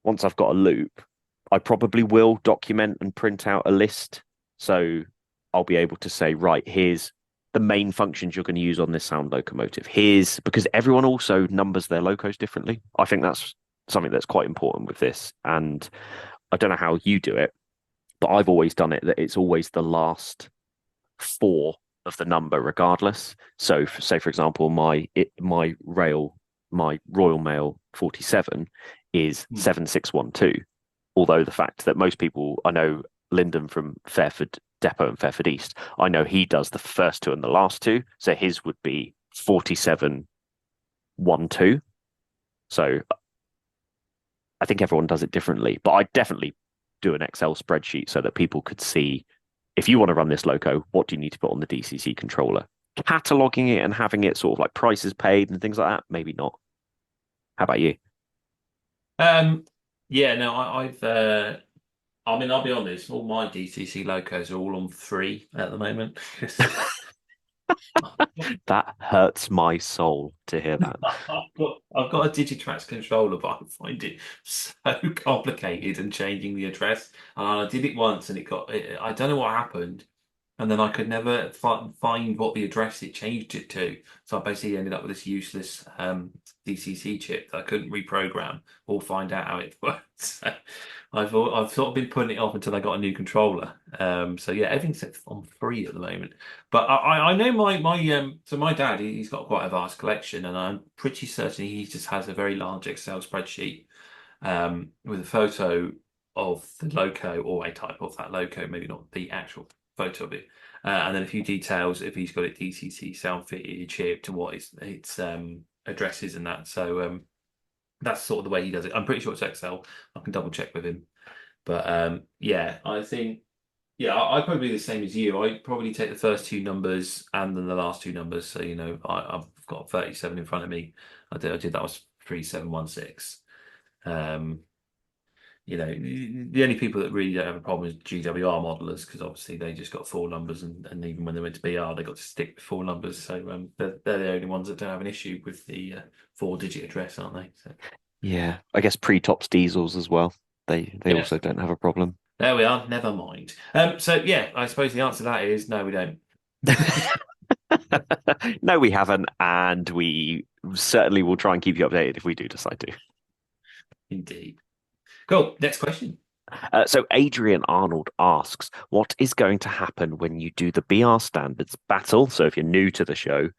I've got a loop, I probably will document and print out a list. So I'll be able to say, right, here's the main functions you're going to use on this sound locomotive. Here's because everyone also numbers their locos differently. I think that's something that's quite important with this. And I don't know how you do it, but I've always done it that it's always the last four of the number regardless. So say for example, my Royal Mail 47 is 7612. Although the fact that most people, I know Lyndon from Fairford Depot and Fairford East, I know he does the first two and the last two. So his would be 4712. So I think everyone does it differently, but I definitely do an Excel spreadsheet so that people could see, if you want to run this loco, what do you need to put on the DCC controller? Cataloging it and having it sort of like prices paid and things like that, maybe not. How about you? Yeah, no, I mean, I'll be honest, all my DCC locos are all on free at the moment. That hurts my soul to hear that. I've got a Digitrax controller, but I find it so complicated and changing the address. And I did it once, and I don't know what happened, and then I could never find what the address it changed it to. So I basically ended up with this useless DCC chip that I couldn't reprogram or find out how it worked. So I've sort of been putting it off until I got a new controller. So yeah, everything's on free at the moment. But I know so my dad, he's got quite a vast collection, and I'm pretty certain he just has a very large Excel spreadsheet with a photo of the loco or a type of that loco, maybe not the actual photo of it, and then a few details if he's got it DCC sound fitted, chipped, and what its addresses and that. So that's sort of the way he does it. I'm pretty sure it's Excel. I can double check with him. But yeah, I think I'd probably be the same as you. I'd probably take the first two numbers and then the last two numbers. So I've got 37 in front of me. I did that was 3716. the only people that really don't have a problem is GWR modelers, because obviously they just got four numbers, and even when they went to BR, they got to stick with four numbers. So they're the only ones that don't have an issue with the four-digit address, aren't they? So, Yeah, I guess pre-tops diesels as well. They yeah, also don't have a problem. there we are. Never mind. So yeah, I suppose the answer to that is no, we don't. No, we haven't, and we certainly will try and keep you updated if we do decide to. Indeed. Cool. Next question. So Adrian Arnold asks, what is going to happen when you do the BR standards battle? So if you're new to the show,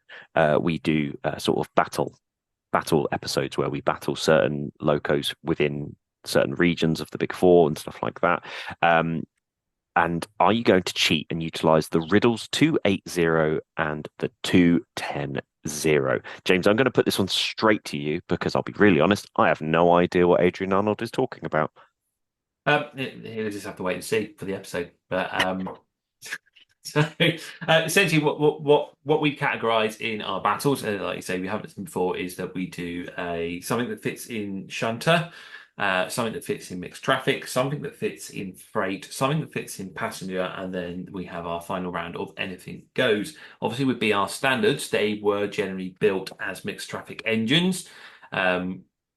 we do sort of battle episodes where we battle certain locos within certain regions of the Big Four and stuff like that. And are you going to cheat and utilize the riddles 280 and the 210? James, I'm going to put this one straight to you because I'll be really honest, I have no idea what Adrian Arnold is talking about. He'll just have to wait and see for the episode. But so essentially, what we categorize in our battles, like you say, we haven't done before, is that we do something that fits in shunter, something that fits in mixed traffic, something that fits in freight, something that fits in passenger, and then we have our final round of anything goes. Obviously, with BR standards, they were generally built as mixed traffic engines.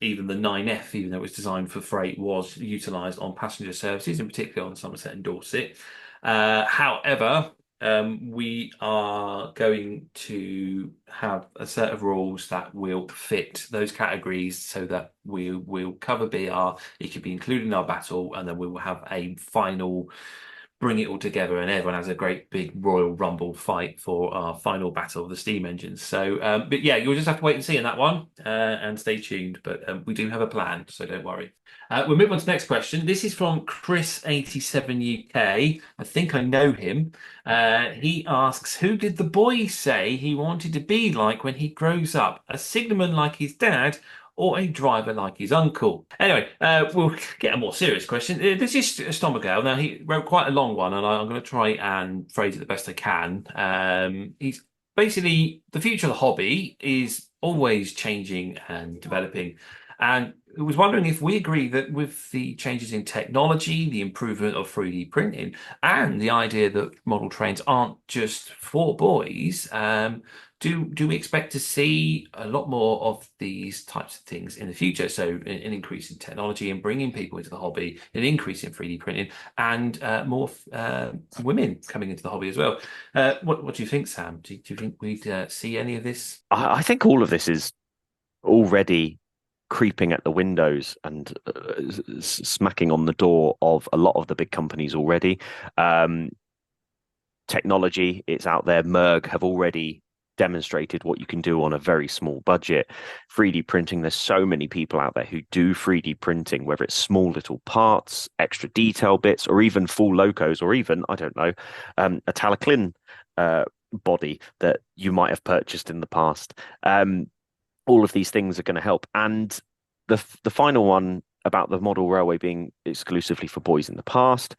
Even the 9F, even though it was designed for freight, was utilised on passenger services, in particular on Somerset and Dorset. However, we are going to have a set of rules that will fit those categories so that we will cover BR. It could be included in our battle, and then we will have a final bring it all together, and everyone has a great big Royal Rumble fight for our final battle of the steam engines. So, but yeah, you'll just have to wait and see in that one, and stay tuned. But we do have a plan, so don't worry. We'll move on to the next question. This is from Chris87 UK. I think I know him. He asks, who did the boy say he wanted to be like when he grows up? A signalman like his dad, or a driver like his uncle? Anyway, we'll get a more serious question. This is Stomagale. Now, he wrote quite a long one, and I'm going to try and phrase it the best I can. He's basically, the future of the hobby is always changing and developing. And I was wondering if we agree that with the changes in technology, the improvement of 3D printing, and the idea that model trains aren't just for boys, do we expect to see a lot more of these types of things in the future? So an increase in technology and bringing people into the hobby, an increase in 3D printing, and more women coming into the hobby as well. What do you think, Sam? Do you think we'd see any of this? I think all of this is already creeping at the windows and smacking on the door of a lot of the big companies already. Technology, it's out there. Merg have already demonstrated what you can do on a very small budget. 3D printing, there's so many people out there who do 3D printing, whether it's small little parts, extra detail bits, or even full locos, or even, I don't know, a Talaclin body that you might have purchased in the past. All of these things are going to help. And the final one about the model railway being exclusively for boys in the past,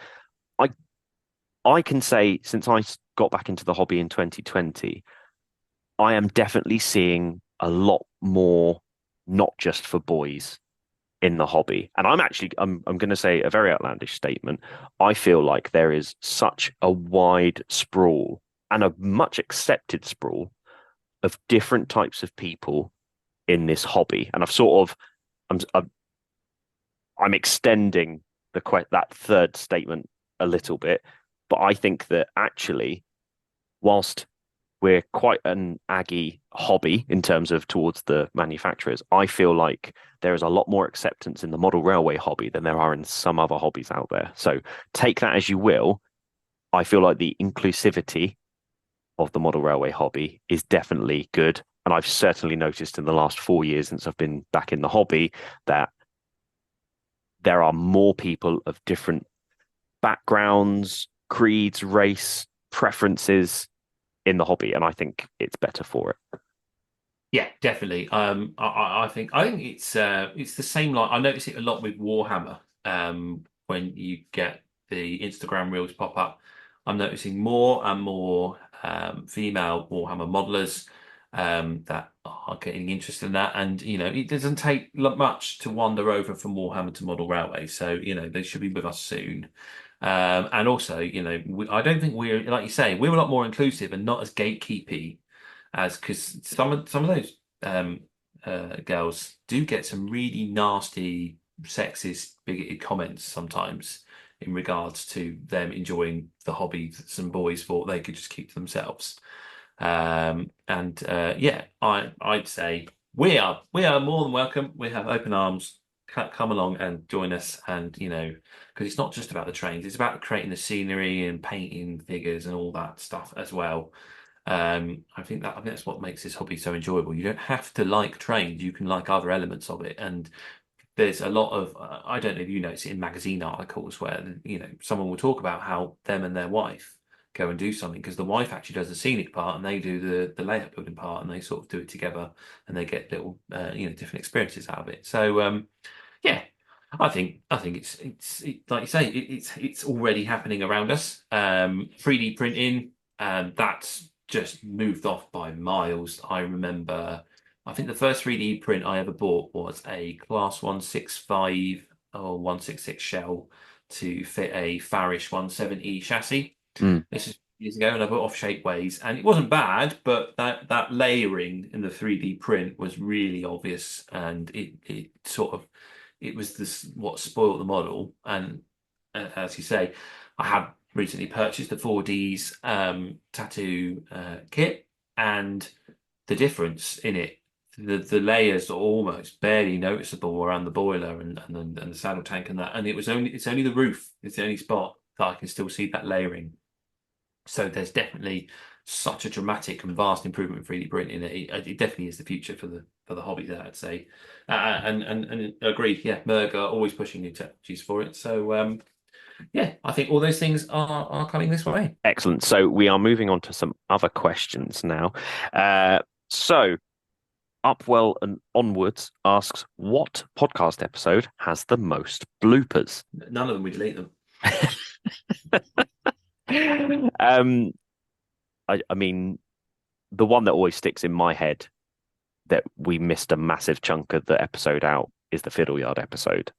I can say, since I got back into the hobby in 2020, I am definitely seeing a lot more not just for boys in the hobby. And I'm going to say a very outlandish statement. I feel like there is such a wide sprawl and a much accepted sprawl of different types of people in this hobby. And I'm extending that third statement a little bit, but I think that actually, whilst we're quite an Aggie hobby in terms of towards the manufacturers, I feel like there is a lot more acceptance in the model railway hobby than there are in some other hobbies out there. So take that as you will. I feel like the inclusivity of the model railway hobby is definitely good. And I've certainly noticed in the last 4 years since I've been back in the hobby that there are more people of different backgrounds, creeds, race, preferences in the hobby, and I think it's better for it. Yeah, definitely. I think it's the same. Like I notice it a lot with Warhammer. When you get the Instagram reels pop up, I'm noticing more and more female Warhammer modelers. that are getting interested in that. And, it doesn't take much to wander over from Warhammer to Model Railway. So, they should be with us soon. And also, I don't think we're, like you say, we're a lot more inclusive and not as gatekeepy as, because some of those girls do get some really nasty, sexist, bigoted comments sometimes in regards to them enjoying the hobby that some boys thought they could just keep to themselves. And yeah, I'd say we are more than welcome. We have open arms. Come along and join us, and because it's not just about the trains, it's about creating the scenery and painting figures and all that stuff as well. I think that's what makes this hobby so enjoyable. You don't have to like trains; you can like other elements of it. And there's a lot of I don't know if you notice it in magazine articles where someone will talk about how them and their wife go and do something because the wife actually does the scenic part and they do the layout building part, and they sort of do it together, and they get little different experiences out of it. So yeah, I think like you say, it's already happening around us. 3D printing, that's just moved off by miles. I remember, I think the first 3D print I ever bought was a Class 165 or 166 shell to fit a Farish 170 chassis. Mm. This is years ago, and I bought off Shapeways, and it wasn't bad, but that layering in the 3D print was really obvious, and it sort of it was this what spoiled the model. And as you say, I have recently purchased the 4Ds tattoo kit, and the difference in it, the layers are almost barely noticeable around the boiler and the saddle tank and that. And it's only the roof. It's the only spot that I can still see that layering. So there's definitely such a dramatic and vast improvement in 3D printing. It definitely is the future for the hobby there, I'd say. And agreed, yeah, Merg are always pushing new technologies for it. So yeah, I think all those things are coming this way. Excellent. So we are moving on to some other questions now. So Upwell and Onwards asks, what podcast episode has the most bloopers? None of them, we delete them. I mean, the one that always sticks in my head that we missed a massive chunk of the episode out is the Fiddleyard episode.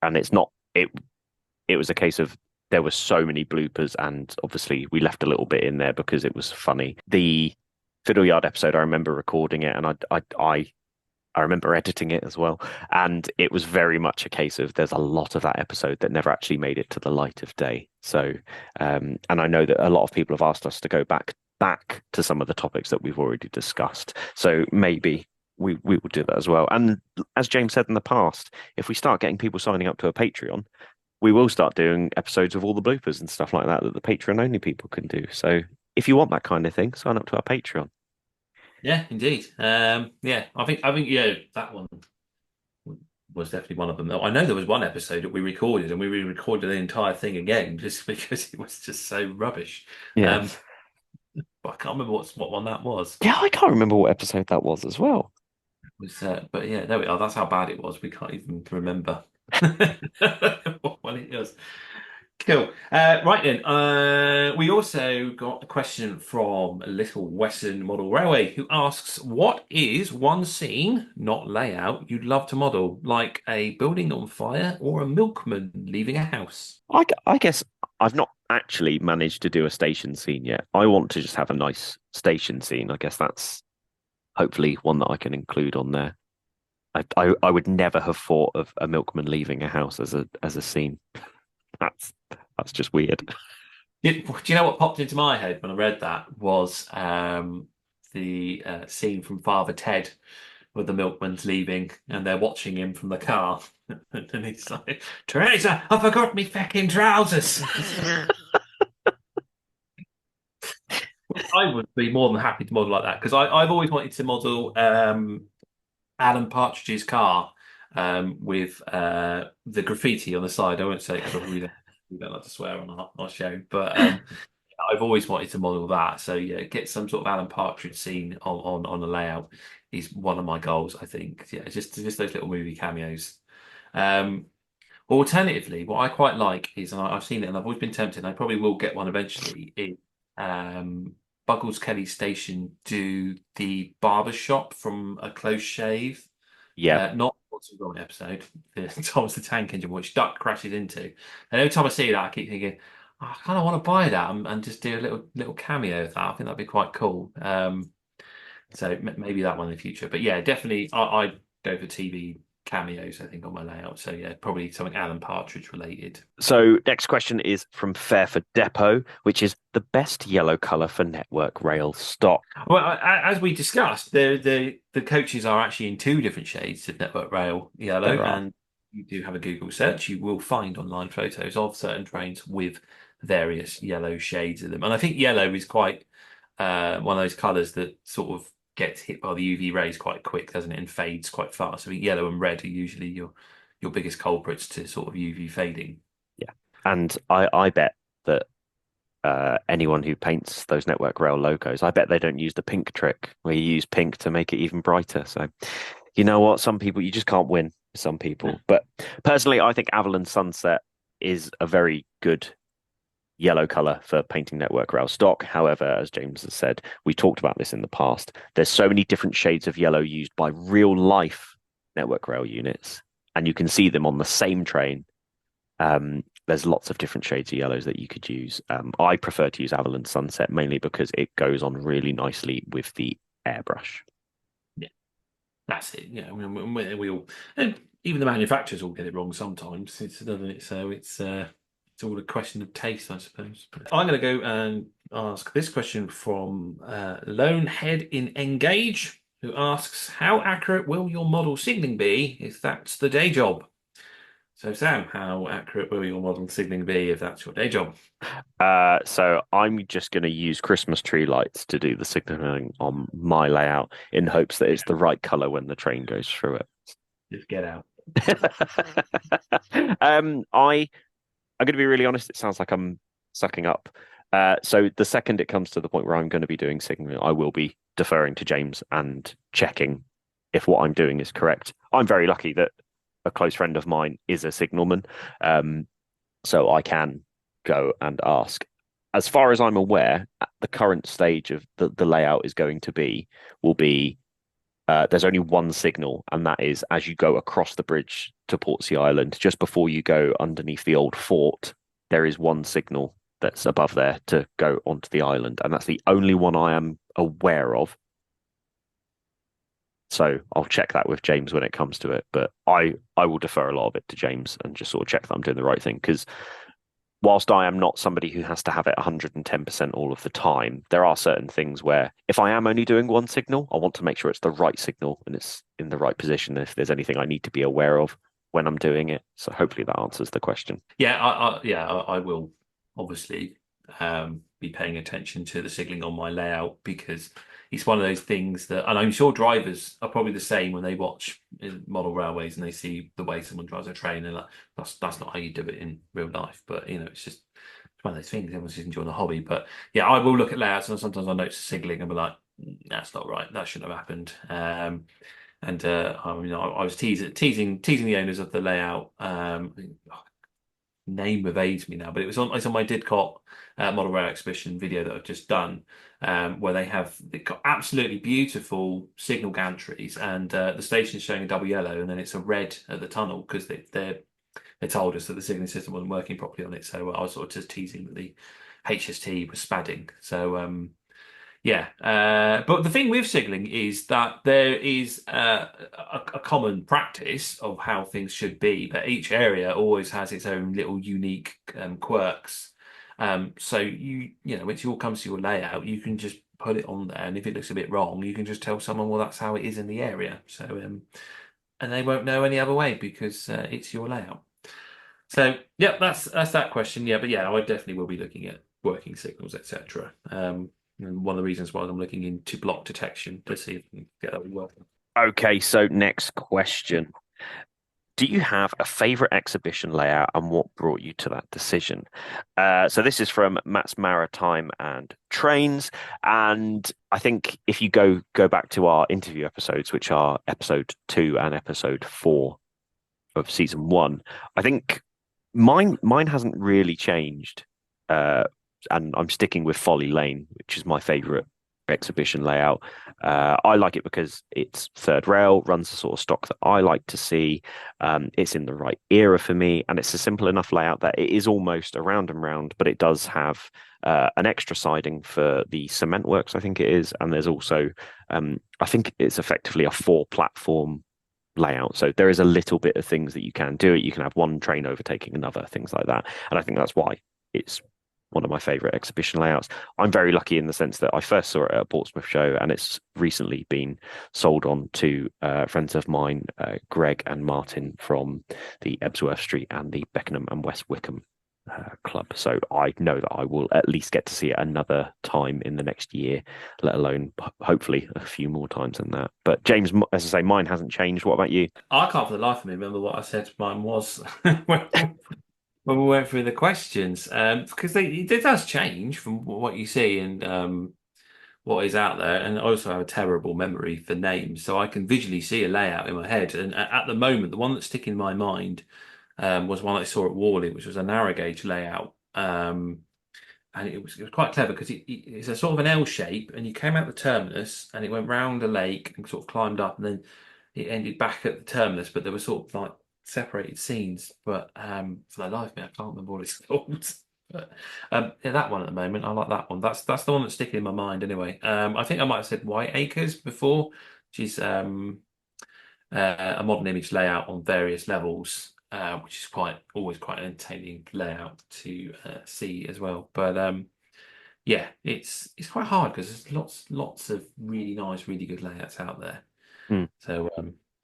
And it's not it it was a case of there were so many bloopers, and obviously we left a little bit in there because it was funny. The Fiddleyard episode, I remember recording it, and I remember editing it as well, and it was very much a case of there's a lot of that episode that never actually made it to the light of day. So, and I know that a lot of people have asked us to go back to some of the topics that we've already discussed. So maybe we will do that as well. And as James said in the past, if we start getting people signing up to a Patreon, we will start doing episodes of all the bloopers and stuff like that the Patreon only people can do. So if you want that kind of thing, sign up to our Patreon. Yeah, indeed. Yeah, I think yeah, that one was definitely one of them. I know there was one episode that we recorded, and we re-recorded the entire thing again just because it was just so rubbish. Yeah. But I can't remember what one that was. Yeah, I can't remember what episode that was as well. But yeah, there we are. That's how bad it was. We can't even remember what one it was. Cool. Right then. We also got a question from Little Western Model Railway, who asks, what is one scene, not layout, you'd love to model, like a building on fire or a milkman leaving a house? I guess I've not actually managed to do a station scene yet. I want to just have a nice station scene. I guess that's hopefully one that I can include on there. I would never have thought of a milkman leaving a house as a scene. That's just weird. Do you know what popped into my head when I read that was the scene from Father Ted where the milkman's leaving and they're watching him from the car. And he's like, Teresa, I forgot me fucking trousers. I would be more than happy to model like that because I've always wanted to model Alan Partridge's car with the graffiti on the side. I won't say it because we don't like to swear on our show, but I've always wanted to model that. So yeah, get some sort of Alan Partridge scene on the layout is one of my goals. I think yeah, just those little movie cameos. Alternatively, what I quite like is, and I've seen it, and I've always been tempted, and I probably will get one eventually. Is Buggles Kelly Station do the barber shop from A Close Shave. Yeah. Not what's the wrong episode, the Thomas the Tank Engine, which Duck crashes into. And every time I see that, I keep thinking, "Oh, I kind of want to buy that and just do a little cameo of that. I think that'd be quite cool. So maybe that one in the future. But yeah, definitely, I'd go for TV cameos, I think, on my layout. So yeah, probably something Alan Partridge related. So next question is from Fairford Depot, which is the best yellow colour for Network Rail stock. Well, as we discussed, the coaches are actually in two different shades of Network Rail yellow, and you do have a Google search, you will find online photos of certain trains with various yellow shades of them. And I think yellow is quite one of those colours that sort of gets hit by the UV rays quite quick, doesn't it, and fades quite fast. I think yellow and red are usually your biggest culprits to sort of UV fading. Yeah, and I bet that anyone who paints those Network Rail logos, I bet they don't use the pink trick where you use pink to make it even brighter. So, you know what? Some people, you just can't win with some people. But personally, I think Avalon Sunset is a very good yellow color for painting Network Rail stock. However, as James has said, we talked about this in the past. There's so many different shades of yellow used by real life Network Rail units, and you can see them on the same train. There's lots of different shades of yellows that you could use. I prefer to use Avalon Sunset mainly because it goes on really nicely with the airbrush. Yeah, that's it. Yeah, we all, and even the manufacturers all get it wrong sometimes. Doesn't it? So it's all a question of taste, I suppose. I'm going to go and ask this question from Lonehead in Engage, who asks, how accurate will your model signaling be if that's the day job? So, Sam, how accurate will your model signaling be if that's your day job? So I'm just going to use Christmas tree lights to do the signaling on my layout in hopes that it's the right color when the train goes through it. Just get out. I'm going to be really honest. It sounds like I'm sucking up. So the second it comes to the point where I'm going to be doing signaling, I will be deferring to James and checking if what I'm doing is correct. I'm very lucky that a close friend of mine is a signalman, so I can go and ask. As far as I'm aware, at the current stage of the layout will be there's only one signal, and that is as you go across the bridge to Portsea Island, just before you go underneath the old fort, there is one signal that's above there to go onto the island, and that's the only one I am aware of. So I'll check that with James when it comes to it, but I will defer a lot of it to James and just sort of check that I'm doing the right thing, because whilst I am not somebody who has to have it 110% all of the time, there are certain things where if I am only doing one signal, I want to make sure it's the right signal and it's in the right position if there's anything I need to be aware of when I'm doing it. So hopefully that answers the question. Yeah, I will obviously be paying attention to the signaling on my layout, because it's one of those things that, and I'm sure drivers are probably the same when they watch model railways and they see the way someone drives a train, and like, that's not how you do it in real life. But it's one of those things. Everyone's just enjoying the hobby. But yeah, I will look at layouts, and sometimes I notice signaling and be like, that's not right. That shouldn't have happened. I was teasing the owners of the layout. Name evades me now, but it's on my Didcot model rail exhibition video that I've just done, where they've got absolutely beautiful signal gantries, and the station is showing a double yellow, and then it's a red at the tunnel because they told us that the signaling system wasn't working properly on it. So I was sort of just teasing that the HST was spadding. So but the thing with signaling is that there is a common practice of how things should be, but each area always has its own little unique quirks. So when it all comes to your layout, you can just put it on there, and if it looks a bit wrong, you can just tell someone, well, that's how it is in the area. So and they won't know any other way because it's your layout. So yeah, that's that question. Yeah, but yeah, I definitely will be looking at working signals, etc. And one of the reasons why I'm looking into block detection to see if we can get that working. Okay, so next question. Do you have a favorite exhibition layout, and what brought you to that decision? So this is from Matt's Maritime and Trains. And I think if you go back to our interview episodes, which are episode 2 and episode 4 of season 1, I think mine hasn't really changed and I'm sticking with Folly Lane, which is my favourite exhibition layout. I like it because it's third rail, runs the sort of stock that I like to see. It's in the right era for me, and it's a simple enough layout that it is almost a round and round, but it does have an extra siding for the cement works, I think it is, and there's also, I think it's effectively a 4-platform layout. So there is a little bit of things that you can do. You can have one train overtaking another, things like that, and I think that's why it's one of my favorite exhibition layouts. I'm very lucky in the sense that I first saw it at a Portsmouth show, and it's recently been sold on to friends of mine, Greg and Martin from the Ebsworth Street and the Beckenham and West Wickham club. So I know that I will at least get to see it another time in the next year, let alone hopefully a few more times than that. But James, as I say, mine hasn't changed. What about you? I can't for the life of me remember what I said mine was when we went through the questions, because it does change from what you see and what is out there. And I also have a terrible memory for names, so I can visually see a layout in my head. And at the moment, the one that's sticking in my mind was one I saw at Worley, which was a narrow gauge layout. And it was quite clever because it's a sort of an L shape, and you came out the terminus, and it went round a lake and sort of climbed up, and then it ended back at the terminus. But there were sort of like separated scenes. But for the life of me, I can't remember what it's called. But yeah, that one at the moment, I like that one. That's the one that's sticking in my mind anyway. I think I might have said White Acres before, which is a modern image layout on various levels. Which is always quite an entertaining layout to see as well. But yeah, it's quite hard because there's lots of really nice, really good layouts out there. Mm. So,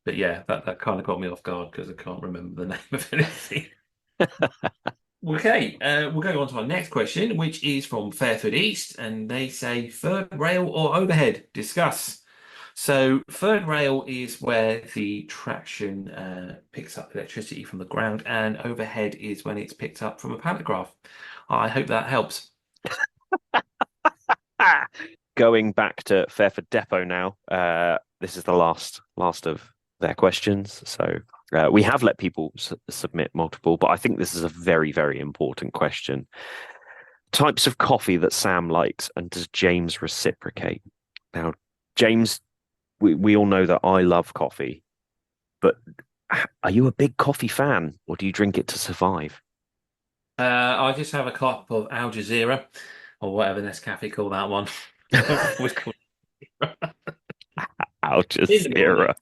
but yeah, that kind of got me off guard because I can't remember the name of anything. Okay, we'll go on to our next question, which is from Fairford East, and they say third rail or overhead. Discuss. So third rail is where the traction picks up electricity from the ground, and overhead is when it's picked up from a pantograph. I hope that helps. Going back to Fairford Depot now. This is the last of their questions. So we have let people submit multiple, but I think this is a very, very important question. Types of coffee that Sam likes, and does James reciprocate? Now, James, we all know that I love coffee, but are you a big coffee fan, or do you drink it to survive? I just have a cup of Al Jazeera, or whatever Nescafe call that one. Al Jazeera.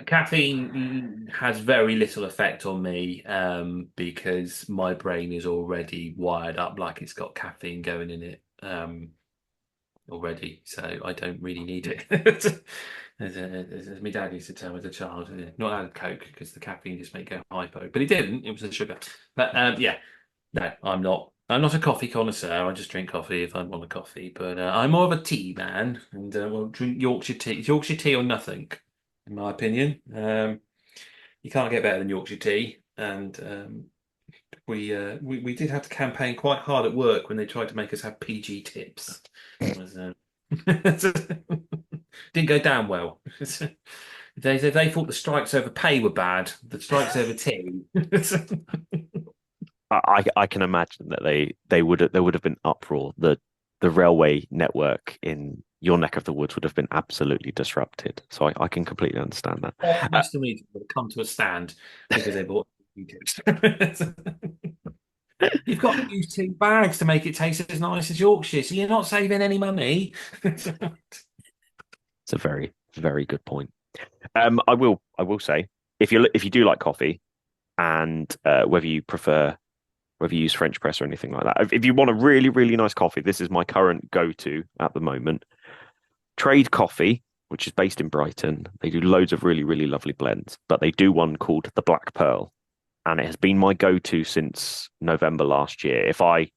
Caffeine has very little effect on me because my brain is already wired up like it's got caffeine going in it already, so I don't really need it. As my dad used to tell me as a child, not add Coke because the caffeine just make go hypo, but he didn't. It was the sugar. But yeah, no, I'm not. I'm not a coffee connoisseur. I just drink coffee if I want a coffee. But I'm more of a tea man, and we'll drink Yorkshire tea. It's Yorkshire tea or nothing, in my opinion. You can't get better than Yorkshire tea, and we did have to campaign quite hard at work when they tried to make us have PG tips. It was, didn't go down well. They thought the strikes over pay were bad. The strikes over tea. I can imagine that there would have been uproar. The railway network in your neck of the woods would have been absolutely disrupted. So I can completely understand that. Most of them would come to a stand because they bought tips. You've got to use 2 bags to make it taste as nice as Yorkshire, so you're not saving any money. It's a very, very good point. I will say if you do like coffee, and whether you use French press or anything like that, if you want a really, really nice coffee, this is my current go-to at the moment. Trade Coffee, which is based in Brighton. They do loads of really, really lovely blends, but they do one called the Black Pearl, and it has been my go-to since November last year. If I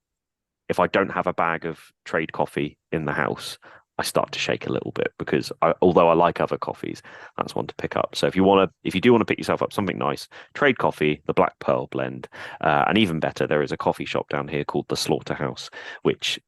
don't have a bag of Trade Coffee in the house, I start to shake a little bit because although I like other coffees, that's one to pick up. So if you do want to pick yourself up something nice, Trade Coffee, the Black Pearl blend, and even better, there is a coffee shop down here called the Slaughterhouse, which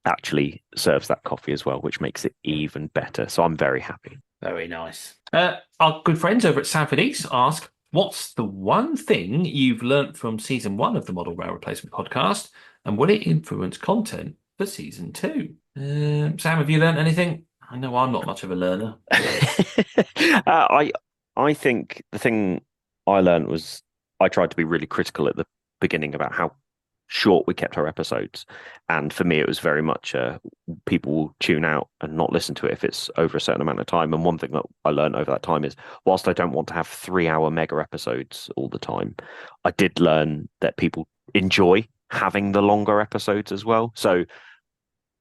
actually serves that coffee as well, which makes it even better. So I'm very happy. Very nice. Our good friends over at Sanford East ask, What's the one thing you've learnt from season 1 of the Model Rail Replacement podcast, and will it influence content for season 2? Sam, have you learnt anything? I know I'm not much of a learner. I think the thing I learned was I tried to be really critical at the beginning about how short we kept our episodes, and for me it was very much people will tune out and not listen to it if it's over a certain amount of time. And one thing that I learned over that time is, whilst I don't want to have 3 hour mega episodes all the time, I did learn that people enjoy having the longer episodes as well. So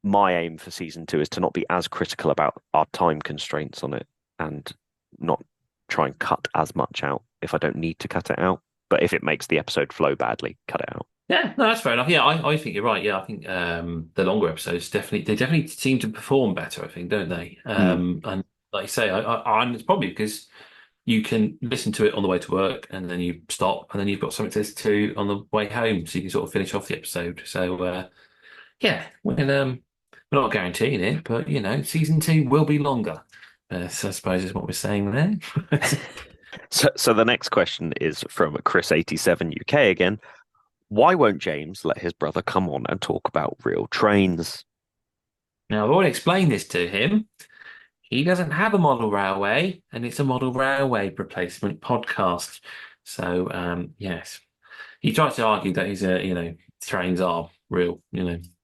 my aim for season 2 is to not be as critical about our time constraints on it, and not try and cut as much out if I don't need to cut it out. But if it makes the episode flow badly, cut it out. Yeah, no, that's fair enough. Yeah, I think you're right. Yeah, I think the longer episodes definitely seem to perform better, I think, don't they? And like you say, and it's probably because you can listen to it on the way to work, and then you stop, and then you've got something to listen to on the way home, so you can sort of finish off the episode. So yeah, we're not guaranteeing it, but season 2 will be longer. So I suppose is what we're saying there. So the next question is from Chris87 UK again. Why won't James let his brother come on and talk about real trains? Now, I've already explained this to him. He doesn't have a model railway, and it's a model railway replacement podcast. So, yes, he tries to argue that trains are real,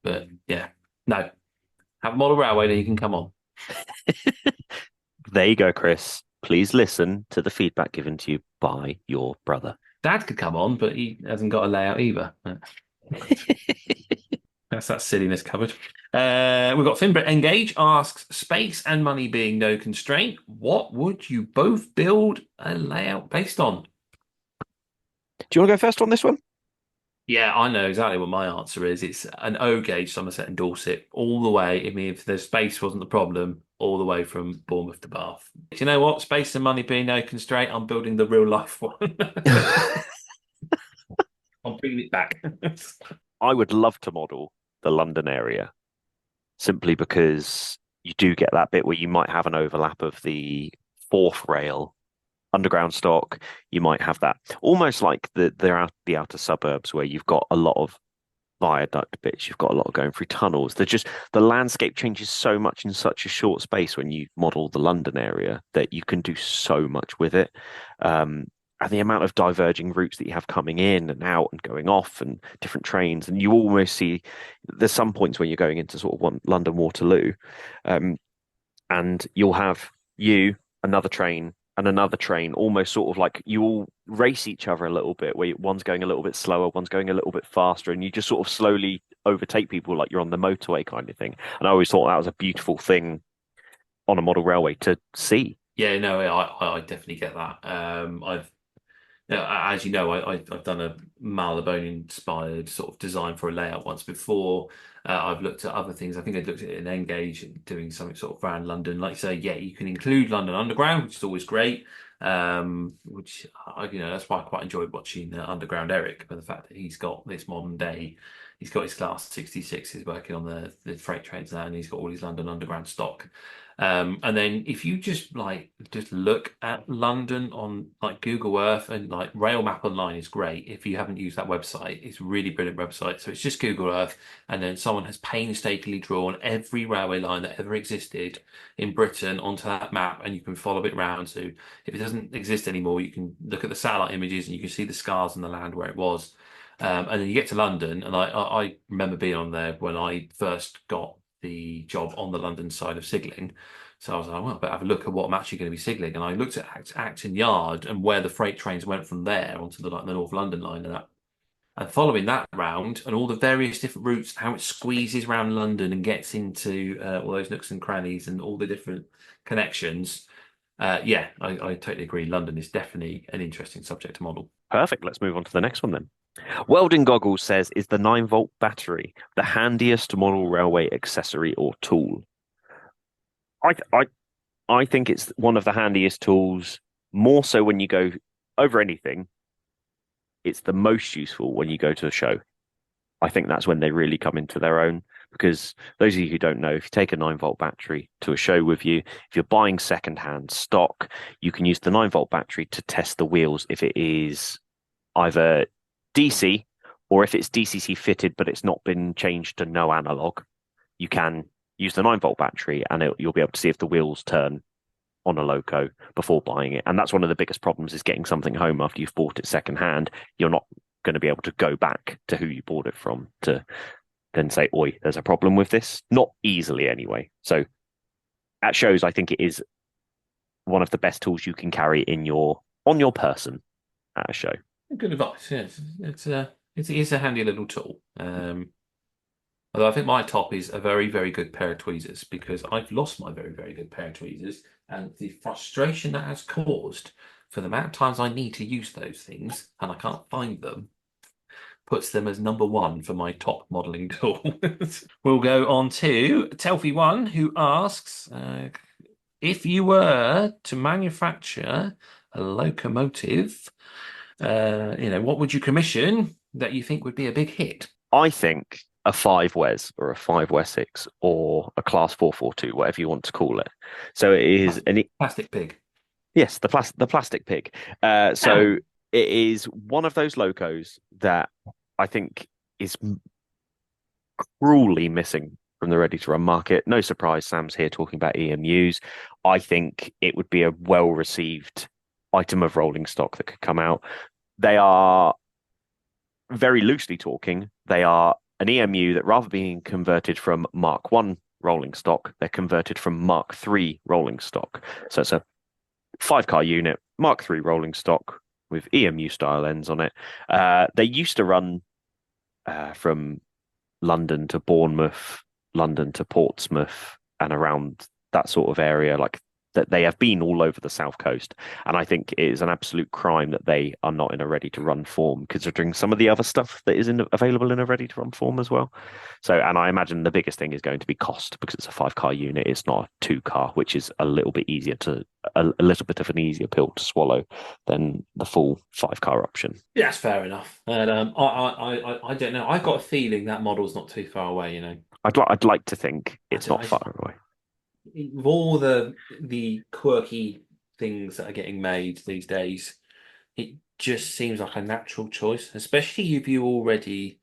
but yeah, no, have a model railway, then you can come on. There you go, Chris. Please listen to the feedback given to you by your brother. Dad could come on, but he hasn't got a layout either. That's that silliness covered. We've got Finbrit Engage asks, space and money being no constraint, what would you both build a layout based on? Do you want to go first on this one? Yeah, I know exactly what my answer is. It's an O gauge Somerset and Dorset all the way. I mean, if the space wasn't the problem, all the way from Bournemouth to Bath. Do you know what? Space and money being no constraint, I'm building the real life one. I'm bringing it back. I would love to model the London area, simply because you do get that bit where you might have an overlap of the fourth rail underground stock. You might have that almost like the outer suburbs, where you've got a lot of viaduct bits, you've got a lot of going through tunnels. The landscape changes so much in such a short space when you model the London area, that you can do so much with it. And the amount of diverging routes that you have coming in and out and going off, and different trains, and you almost see there's some points when you're going into sort of London Waterloo, and you'll have another train and another train, almost sort of like you all race each other a little bit, where one's going a little bit slower, one's going a little bit faster, and you just sort of slowly overtake people like you're on the motorway kind of thing. And I always thought that was a beautiful thing on a model railway to see. Yeah, no, I definitely get that. As you know, I've done a Marylebone inspired sort of design for a layout once before. I've looked at other things. I think I looked at an Engage doing something sort of around London. Like you say, yeah, you can include London Underground, which is always great. Which that's why I quite enjoyed watching Underground Eric, but the fact that he's got this modern day, he's got his Class 66, he's working on the freight trains now, and he's got all his London Underground stock. And then if you just look at London on like Google Earth, and like Rail Map Online is great. If you haven't used that website, it's a really brilliant website. So it's just Google Earth, and then someone has painstakingly drawn every railway line that ever existed in Britain onto that map, and you can follow it round. So if it doesn't exist anymore, you can look at the satellite images and you can see the scars on the land where it was. And then you get to London, and I remember being on there when I first got the job on the London side of signaling. So I was like, well, I better have a look at what I'm actually going to be signaling. And I looked at Acton Yard and where the freight trains went from there onto the North London line and that. And following that round and all the various different routes, how it squeezes around London and gets into all those nooks and crannies and all the different connections. I totally agree. London is definitely an interesting subject to model. Perfect. Let's move on to the next one then. Welding Goggles says, is the 9-volt battery the handiest model railway accessory or tool? I think it's one of the handiest tools, more so when you go over anything. It's the most useful when you go to a show. I think that's when they really come into their own, Because those of you who don't know, if you take a 9-volt battery to a show with you, if you're buying second-hand stock, you can use the 9-volt battery to test the wheels if it is either DC or if it's DCC fitted but it's not been changed to no analog. You can use the 9-volt battery and you'll be able to see if the wheels turn on a loco before buying it. And that's one of the biggest problems, is getting something home after you've bought it secondhand. You're not going to be able to go back to who you bought it from to then say, oi, there's a problem with this. Not easily anyway. So at shows, I think it is one of the best tools you can carry on your person at a show. Good advice. Yes, it is a handy little tool. Although I think my top is a very, very good pair of tweezers, because I've lost my very, very good pair of tweezers, and the frustration that has caused for the amount of times I need to use those things and I can't find them puts them as number one for my top modelling tool. We'll go on to Telfie1, who asks, if you were to manufacture a locomotive, what would you commission that you think would be a big hit? I think a 5-Wes or a 5-Wessex or a Class 442, whatever you want to call it. So it is an plastic pig. Yes, the plastic pig. So it is one of those locos that I think is cruelly missing from the ready-to-run market. No surprise, Sam's here talking about EMUs. I think it would be a well-received item of rolling stock that could come out. They are, very loosely talking, they are an EMU that, rather being converted from Mark 1 rolling stock, they're converted from Mark 3 rolling stock. So it's a 5-car unit, Mark 3 rolling stock with EMU style ends on it. They used to run from London to Bournemouth, London to Portsmouth, and around that sort of area. Like that, they have been all over the south coast, and I think it is an absolute crime that they are not in a ready-to-run form, considering some of the other stuff that is available in a ready-to-run form as well. So, and I imagine the biggest thing is going to be cost, because it's a 5-car unit. It's not a 2-car, which is a little bit a little bit of an easier pill to swallow than the full 5-car option. Yeah, that's fair enough. And I don't know. I've got a feeling that model's not too far away. I'd like to think it's not far away. With all the quirky things that are getting made these days, it just seems like a natural choice, especially if you already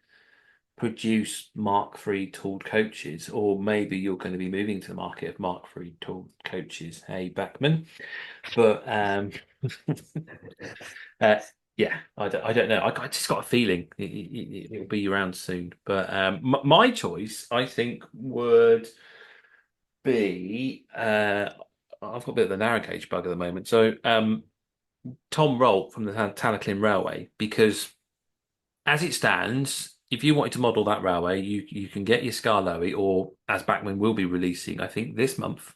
produce Mark III tooled coaches, or maybe you're going to be moving to the market of Mark III tooled coaches. Hey, Beckman. But yeah, I don't know. I just got a feeling it'll be around soon. But my choice, I think, would be I've got a bit of the narrow gauge bug at the moment. So Tom Rolt from the Tanaclin Railway, because as it stands, if you wanted to model that railway, you can get your Skarloey, or as Bachmann will be releasing, I think this month,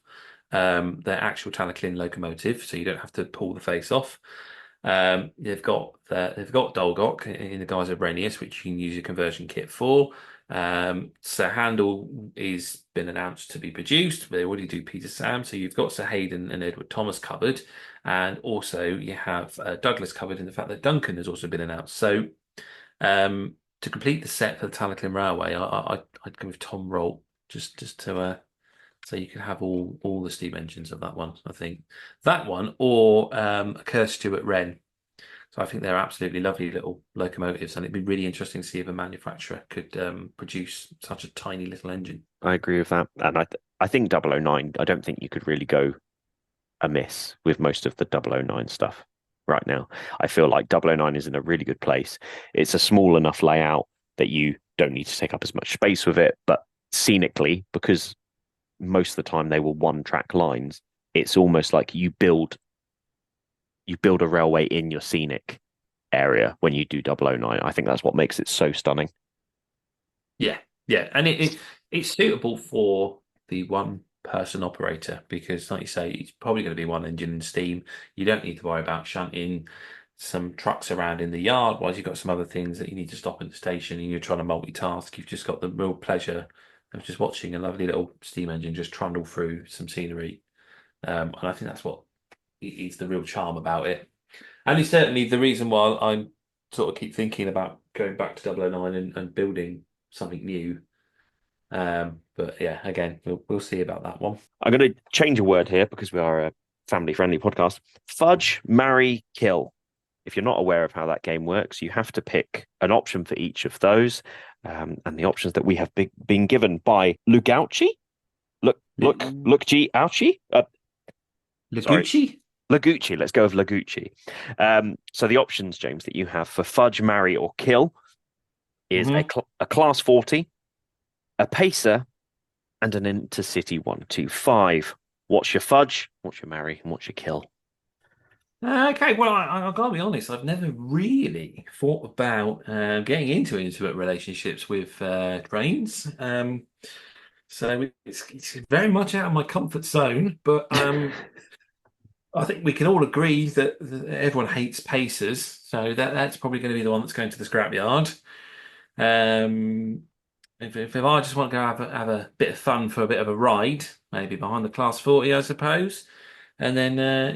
their actual Tanaclin locomotive, so you don't have to pull the face off. They've got Dolgok in the guise of Renius, which you can use a conversion kit for. Sir Handel is been announced to be produced. They already do Peter Sam, so you've got Sir Hayden and Edward Thomas covered, and also you have Douglas covered in the fact that Duncan has also been announced. So to complete the set for the Tanaclin Railway, I'd go with Tom Rolt just to so you can have all the steam engines of that one. I think that one, or a Kerr Stewart Wren. So I think they're absolutely lovely little locomotives, and it'd be really interesting to see if a manufacturer could produce such a tiny little engine. I agree with that, and I think 009. I don't think you could really go amiss with most of the 009 stuff right now. I feel like 009 is in a really good place. It's a small enough layout that you don't need to take up as much space with it, but scenically, because most of the time they were 1-track lines, it's almost like you build a railway in your scenic area when you do 009. I think that's what makes it so stunning. Yeah, and it's suitable for the one-person operator, because, like you say, it's probably going to be one engine in steam. You don't need to worry about shunting some trucks around in the yard, whilst you've got some other things that you need to stop at the station and you're trying to multitask. You've just got the real pleasure of just watching a lovely little steam engine just trundle through some scenery. And I think that's what is the real charm about it. And it's certainly the reason why I sort of keep thinking about going back to 009 and building something new. But yeah, again, we'll see about that one. I'm going to change a word here because we are a family-friendly podcast. Fudge, marry, kill. If you're not aware of how that game works, you have to pick an option for each of those. And the options that we have been given by Lugauchi. Look, G, Ouchie. Sorry, Lagucci? Lagucci. Let's go with Lagucci. So the options, James, that you have for fudge, marry, or kill is a class 40, a pacer, and an intercity 125. What's your fudge? What's your marry? And what's your kill? Okay, well, I've got to be honest. I've never really thought about getting into intimate relationships with trains. So it's very much out of my comfort zone. But I think we can all agree that everyone hates pacers. So that's probably going to be the one that's going to the scrapyard. Um, if I just want to go have a bit of fun for a bit of a ride, maybe behind the class 40, I suppose. And then uh,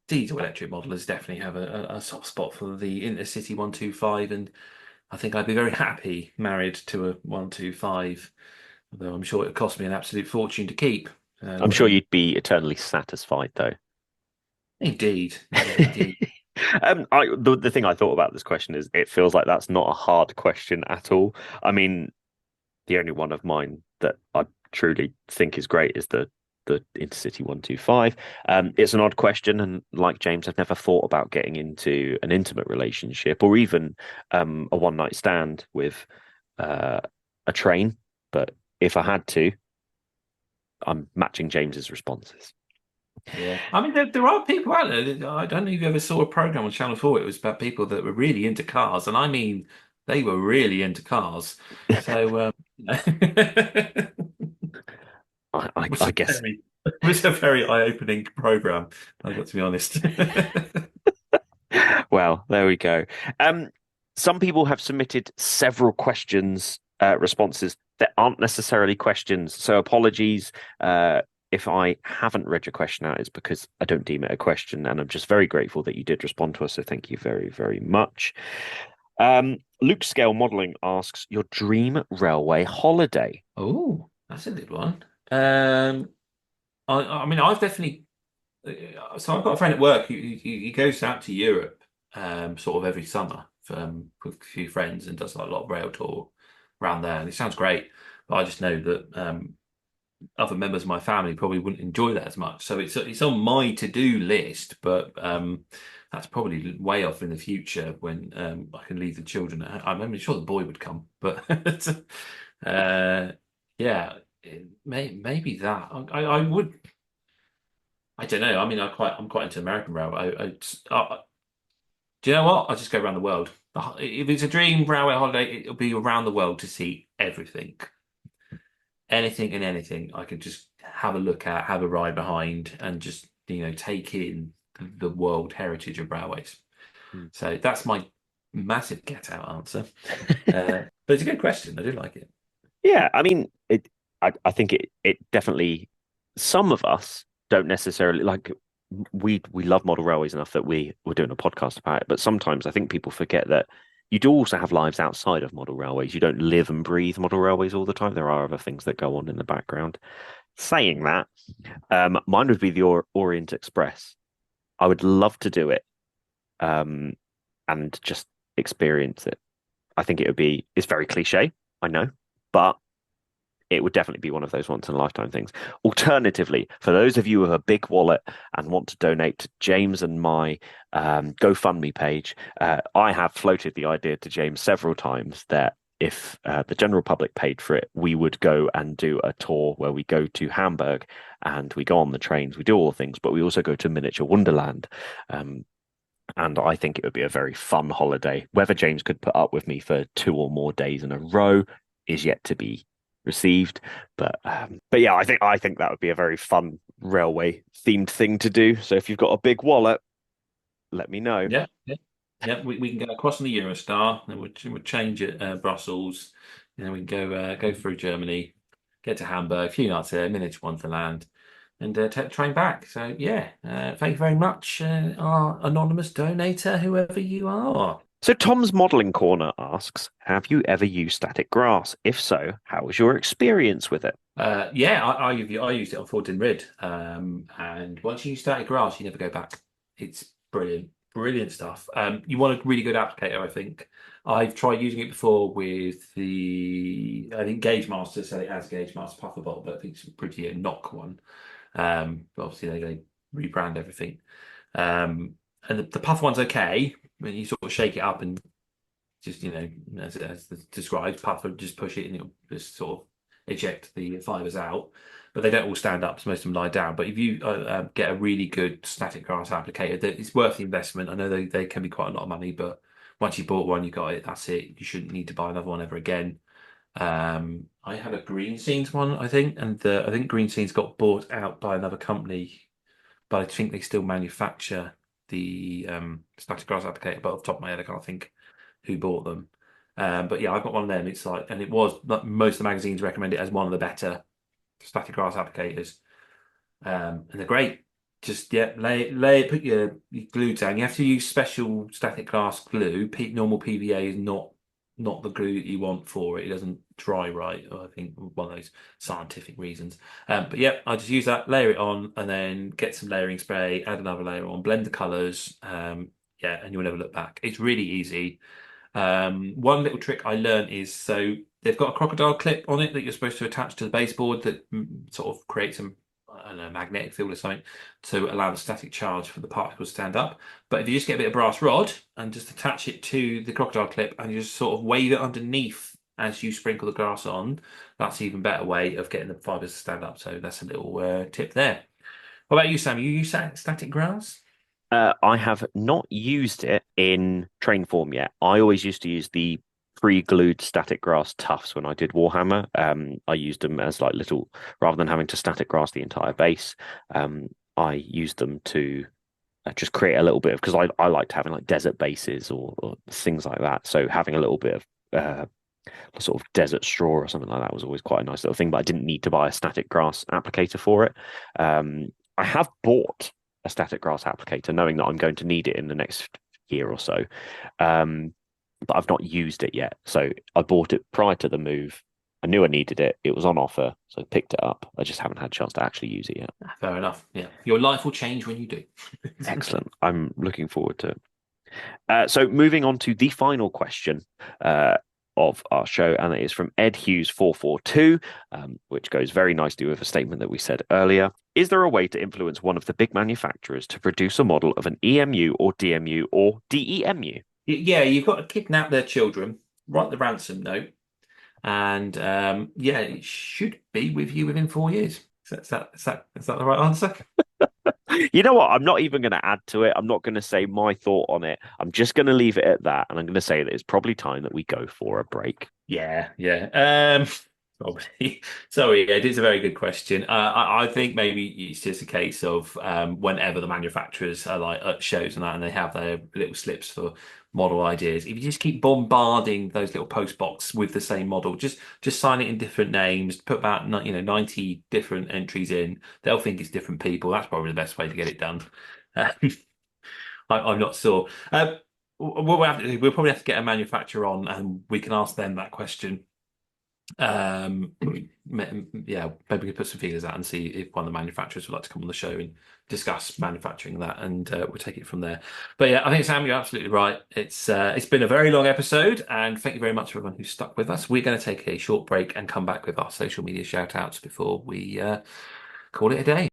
diesel electric modelers definitely have a soft spot for the Intercity 125, and I think I'd be very happy married to a 125, although I'm sure it would cost me an absolute fortune to keep. I'm sure you'd be eternally satisfied, though. Indeed. Indeed. The thing I thought about this question is it feels like that's not a hard question at all. I mean, the only one of mine that I truly think is great is the Intercity 125. It's an odd question, and like James, I've never thought about getting into an intimate relationship or even a one night stand with a train. But if I had to, I'm matching James's responses. Yeah, I mean there are people out there. I don't know if you ever saw a program on Channel 4. It was about people that were really into cars, and I mean they were really into cars. So I guess. It was a very eye-opening program. I've got to be honest. Well, there we go. Some people have submitted several questions, responses that aren't necessarily questions. So apologies if I haven't read your question out. It's because I don't deem it a question, and I'm just very grateful that you did respond to us. So thank you very, very much. Luke Scale Modeling asks your dream railway holiday. Oh, that's a good one. I mean, I've definitely. So I've got a friend at work who goes out to Europe, sort of every summer with a few friends and does like a lot of rail tour around there, and it sounds great. But I just know that other members of my family probably wouldn't enjoy that as much. So it's on my to-do list, but that's probably way off in the future when I can leave the children at home. I'm sure the boy would come, but yeah, maybe that. I would. I don't know. I mean, I'm quite into American railway. Do you know what? I'll just go around the world. If it's a dream railway holiday, it'll be around the world to see everything, anything and anything. I could just have a look at, have a ride behind, and just take in the world heritage of railways. So that's my massive get out answer. But it's a good question. I do like it. Yeah, I mean, I think it definitely. Some of us don't necessarily like. We love model railways enough that we're doing a podcast about it. But sometimes I think people forget that you do also have lives outside of model railways. You don't live and breathe model railways all the time. There are other things that go on in the background. Saying that, mine would be the Orient Express. I would love to do it, and just experience it. I think it would be. It's very cliche, I know, but it would definitely be one of those once in a lifetime things. Alternatively, for those of you with a big wallet and want to donate to James and my GoFundMe page, I have floated the idea to James several times that if the general public paid for it, we would go and do a tour where we go to Hamburg and we go on the trains, we do all the things, but we also go to Miniature Wonderland. And I think it would be a very fun holiday. Whether James could put up with me for 2 or more days in a row is yet to be received, but yeah, I think that would be a very fun railway themed thing to do. So if you've got a big wallet, let me know. Yeah. We can go across on the Eurostar, and we'll change at Brussels, and then we can go through Germany, get to Hamburg, a few nights there, Miniature Wonderland, and take the train back. So yeah, thank you very much, our anonymous donator, whoever you are. So Tom's Modelling Corner asks, have you ever used static grass? If so, how was your experience with it? I used it on Fordin Rid, and once you use static grass, you never go back. It's brilliant, brilliant stuff. You want a really good applicator, I think. I've tried using it before with I think Gauge Master said it has Gauge Master Puffer Bolt, but I think it's a pretty knock one. But obviously they rebrand everything. And the puff one's okay when you sort of shake it up and just, as described, puff and just push it and it'll just sort of eject the fibers out. But they don't all stand up, so most of them lie down. But if you get a really good static grass applicator, it's worth the investment. I know they can be quite a lot of money, but once you bought one, you got it, that's it. You shouldn't need to buy another one ever again. I had a Green Scenes one, I think, and I think Green Scenes got bought out by another company, but I think they still manufacture the static grass applicator. But off the top of my head, I can't think who bought them. But yeah, I've got one of them. It's like, and it was most of the magazines recommend it as one of the better static grass applicators, and they're great. Just put your glue down. You have to use special static grass glue. Normal PVA is not the glue that you want for it. It doesn't dry right, or I think one of those scientific reasons. But yeah, I just use that, layer it on, and then get some layering spray, add another layer on, blend the colours. And you'll never look back. It's really easy. One little trick I learned is, so they've got a crocodile clip on it that you're supposed to attach to the baseboard that sort of creates some, I don't know, magnetic field or something to allow the static charge for the particles to stand up. But if you just get a bit of brass rod and just attach it to the crocodile clip and you just sort of wave it underneath as you sprinkle the grass on, that's an even better way of getting the fibers to stand up. So that's a little tip there. What about you, Sam? You use static grass? I have not used it in train form yet. I always used to use the pre-glued static grass tufts when I did Warhammer. I used them as like little, rather than having to static grass the entire base. I used them to just create a little bit of, because I liked having like desert bases or things like that. So having a little bit of sort of desert straw or something like that was always quite a nice little thing. But I didn't need to buy a static grass applicator for it. I have bought a static grass applicator, knowing that I'm going to need it in the next year or so. But I've not used it yet. So I bought it prior to the move. I knew I needed it. It was on offer, so I picked it up. I just haven't had a chance to actually use it yet. Fair enough. Yeah. Your life will change when you do. Excellent. I'm looking forward to it. So moving on to the final question of our show, and it is from Ed Hughes 442, which goes very nicely with a statement that we said earlier. Is there a way to influence one of the big manufacturers to produce a model of an EMU or DMU or DEMU? Yeah, you've got to kidnap their children, write the ransom note, and it should be with you within 4 years. Is that the right answer? You know what? I'm not even going to add to it. I'm not going to say my thought on it. I'm just going to leave it at that. And I'm going to say that it's probably time that we go for a break. Yeah. Probably. Sorry, it is a very good question. I think maybe it's just a case of whenever the manufacturers are like at shows and that, and they have their little slips for model ideas. If you just keep bombarding those little post box with the same model, just sign it in different names, put about 90 different entries in. They'll think it's different people. That's probably the best way to get it done. I'm not sure. What we'll have to do, we'll probably have to get a manufacturer on, and we can ask them that question. Maybe we could put some feelers out and see if one of the manufacturers would like to come on the show and discuss manufacturing that, and we'll take it from there. But yeah, I think, Sam, you're absolutely right. It's been a very long episode, and thank you very much for everyone who stuck with us. We're going to take a short break and come back with our social media shout outs before we call it a day.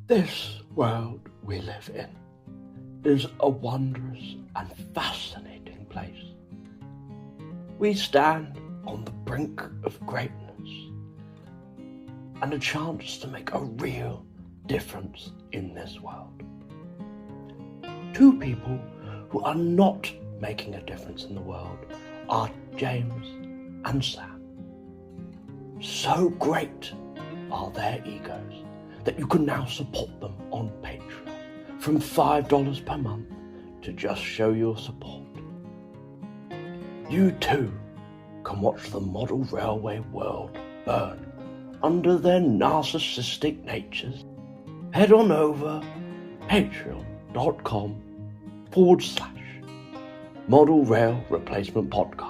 This world we live in is a wondrous and fascinating place. We stand on the brink of greatness and a chance to make a real difference in this world. Two people who are not making a difference in the world are James and Sam. So great are their egos that you can now support them on Patreon from $5 per month to just show your support. You too can watch the model railway world burn under their narcissistic natures head on over patreon.com/Model Rail Replacement Podcast.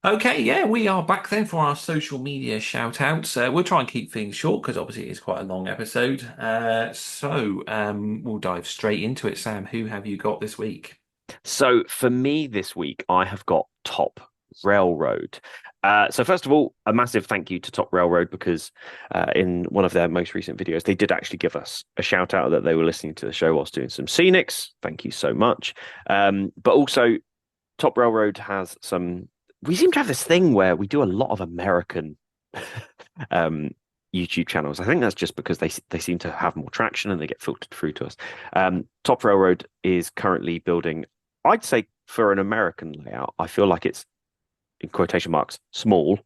Okay, yeah, we are back then for our social media shout outs. We'll try and keep things short because obviously it is quite a long episode. We'll dive straight into it. Sam, who have you got this week? So for me this week, I have got Top Railroad. So first of all, a massive thank you to Top Railroad because in one of their most recent videos, they did actually give us a shout out that they were listening to the show whilst doing some scenics. Thank you so much. But also, Top Railroad has some. We seem to have this thing where we do a lot of American YouTube channels. I think that's just because they seem to have more traction and they get filtered through to us. Top Railroad is currently building, I'd say for an American layout, I feel like it's, in quotation marks, small,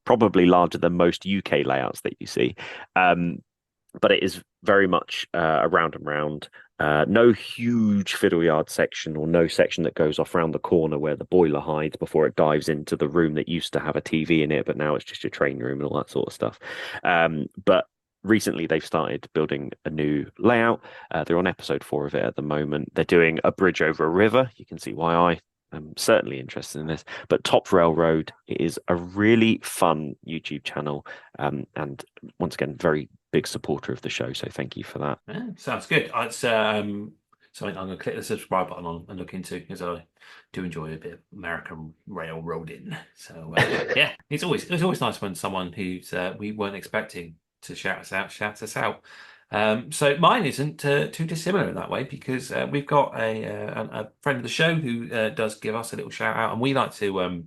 probably larger than most UK layouts that you see. But it is very much a round and round. No huge fiddle yard section or no section that goes off round the corner where the boiler hides before it dives into the room that used to have a TV in it, but now it's just your train room and all that sort of stuff. But recently they've started building a new layout. They're on episode 4 of it at the moment. They're doing a bridge over a river. You can see why I'm certainly interested in this. But Top Railroad is a really fun YouTube channel. And once again, very big supporter of the show. So thank you for that. Yeah, sounds good. It's something I'm going to click the subscribe button on and look into because I do enjoy a bit of American railroading. So yeah, it's always nice when someone who's we weren't expecting to shout us out. So mine isn't too dissimilar in that way because we've got a friend of the show who does give us a little shout out, and we like to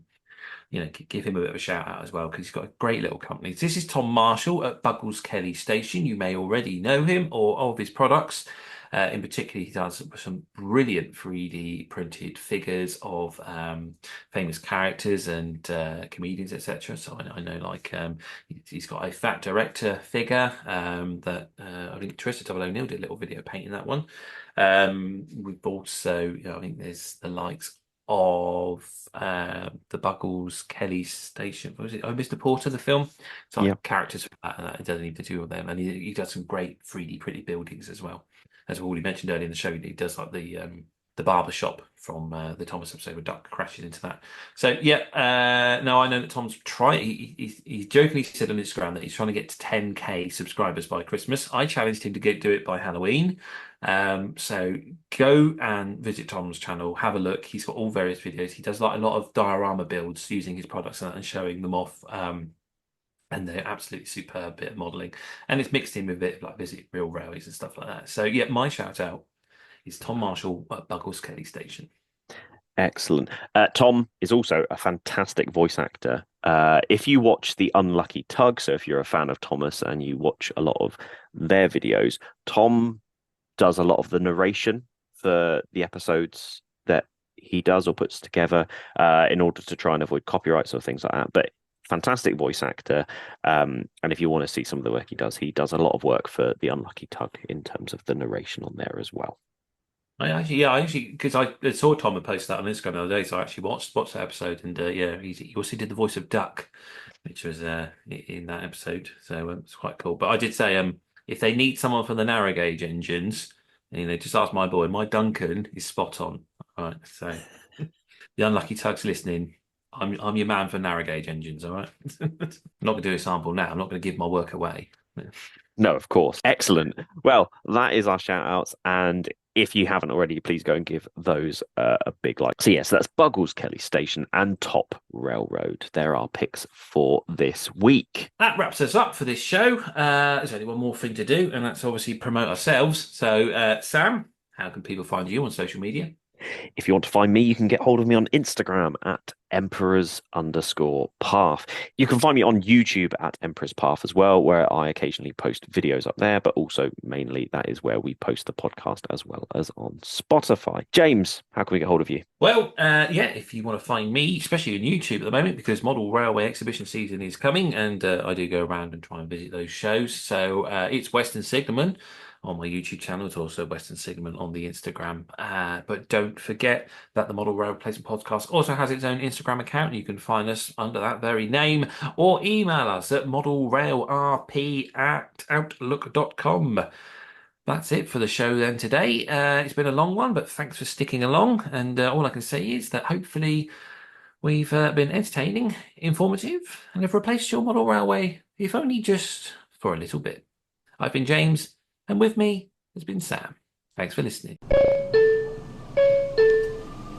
give him a bit of a shout out as well because he's got a great little company. This is Tom Marshall at Buggles Kelly Station. You may already know him or of his products. In particular, he does some brilliant 3D printed figures of famous characters and comedians, etc. So I know, like, he's got a Fat Director figure that I think Trista Double O'Neill did a little video painting that one. We've also, I think there's the likes of the Buggles Kelly Station. What was it? Oh, Mr. Porter, the film. So Yeah. characters for that, and it doesn't need to do with them. And he does some great 3D printed buildings as well. As we already mentioned earlier in the show, he does like the barber shop from the Thomas episode where Duck crashes into that. So yeah, no, I know that Tom's trying. He jokingly said on Instagram that he's trying to get to 10K subscribers by Christmas. I challenged him to do it by Halloween. So go and visit Tom's channel, have a look. He's got all various videos. He does like a lot of diorama builds using his products and showing them off. And they're absolutely superb bit of modelling. And it's mixed in with a bit of like visit real railways and stuff like that. So yeah, my shout out is Tom Marshall at Buggles Kelly Station. Excellent. Tom is also a fantastic voice actor. If you watch The Unlucky Tug, so if you're a fan of Thomas and you watch a lot of their videos, Tom does a lot of the narration for the episodes that he does or puts together in order to try and avoid copyrights or things like that. But fantastic voice actor. And if you want to see some of the work he does a lot of work for The Unlucky Tug in terms of the narration on there as well. I actually, because I saw Tom had posted that on Instagram the other day, so I actually watched the episode, and he also did the voice of Duck, which was in that episode, so it's quite cool. But I did say, if they need someone for the narrow gauge engines, just ask my boy. My Duncan is spot on. All right, so the Unlucky Tug's listening. I'm your man for narrow gauge engines. All right, I'm not going to do a sample now. I'm not going to give my work away. No, of course. Excellent. Well, that is our shout outs. And if you haven't already, please go and give those a big like. So, yes, that's Buggles Kelly Station and Top Railroad. There are picks for this week. That wraps us up for this show. There's only one more thing to do, and that's obviously promote ourselves. So, Sam, how can people find you on social media? If you want to find me, you can get hold of me on Instagram at emperors_path. You can find me on YouTube at Emperors Path as well, where I occasionally post videos up there, but also mainly that is where we post the podcast as well as on Spotify. James, how can we get hold of you? Well, if you want to find me, especially on YouTube at the moment, because Model Railway exhibition season is coming, and I do go around and try and visit those shows. So it's Western Signalman on my YouTube channel. It's also Western Signalman on the Instagram. But don't forget that the Model Rail Replacement Podcast also has its own Instagram account. You can find us under that very name or email us at modelrailrp@outlook.com. That's it for the show then today. It's been a long one, but thanks for sticking along. And all I can say is that hopefully we've been entertaining, informative, and have replaced your model railway, if only just for a little bit. I've been James, and with me has been Sam. Thanks for listening.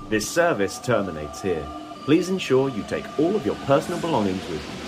This service terminates here. Please ensure you take all of your personal belongings with you.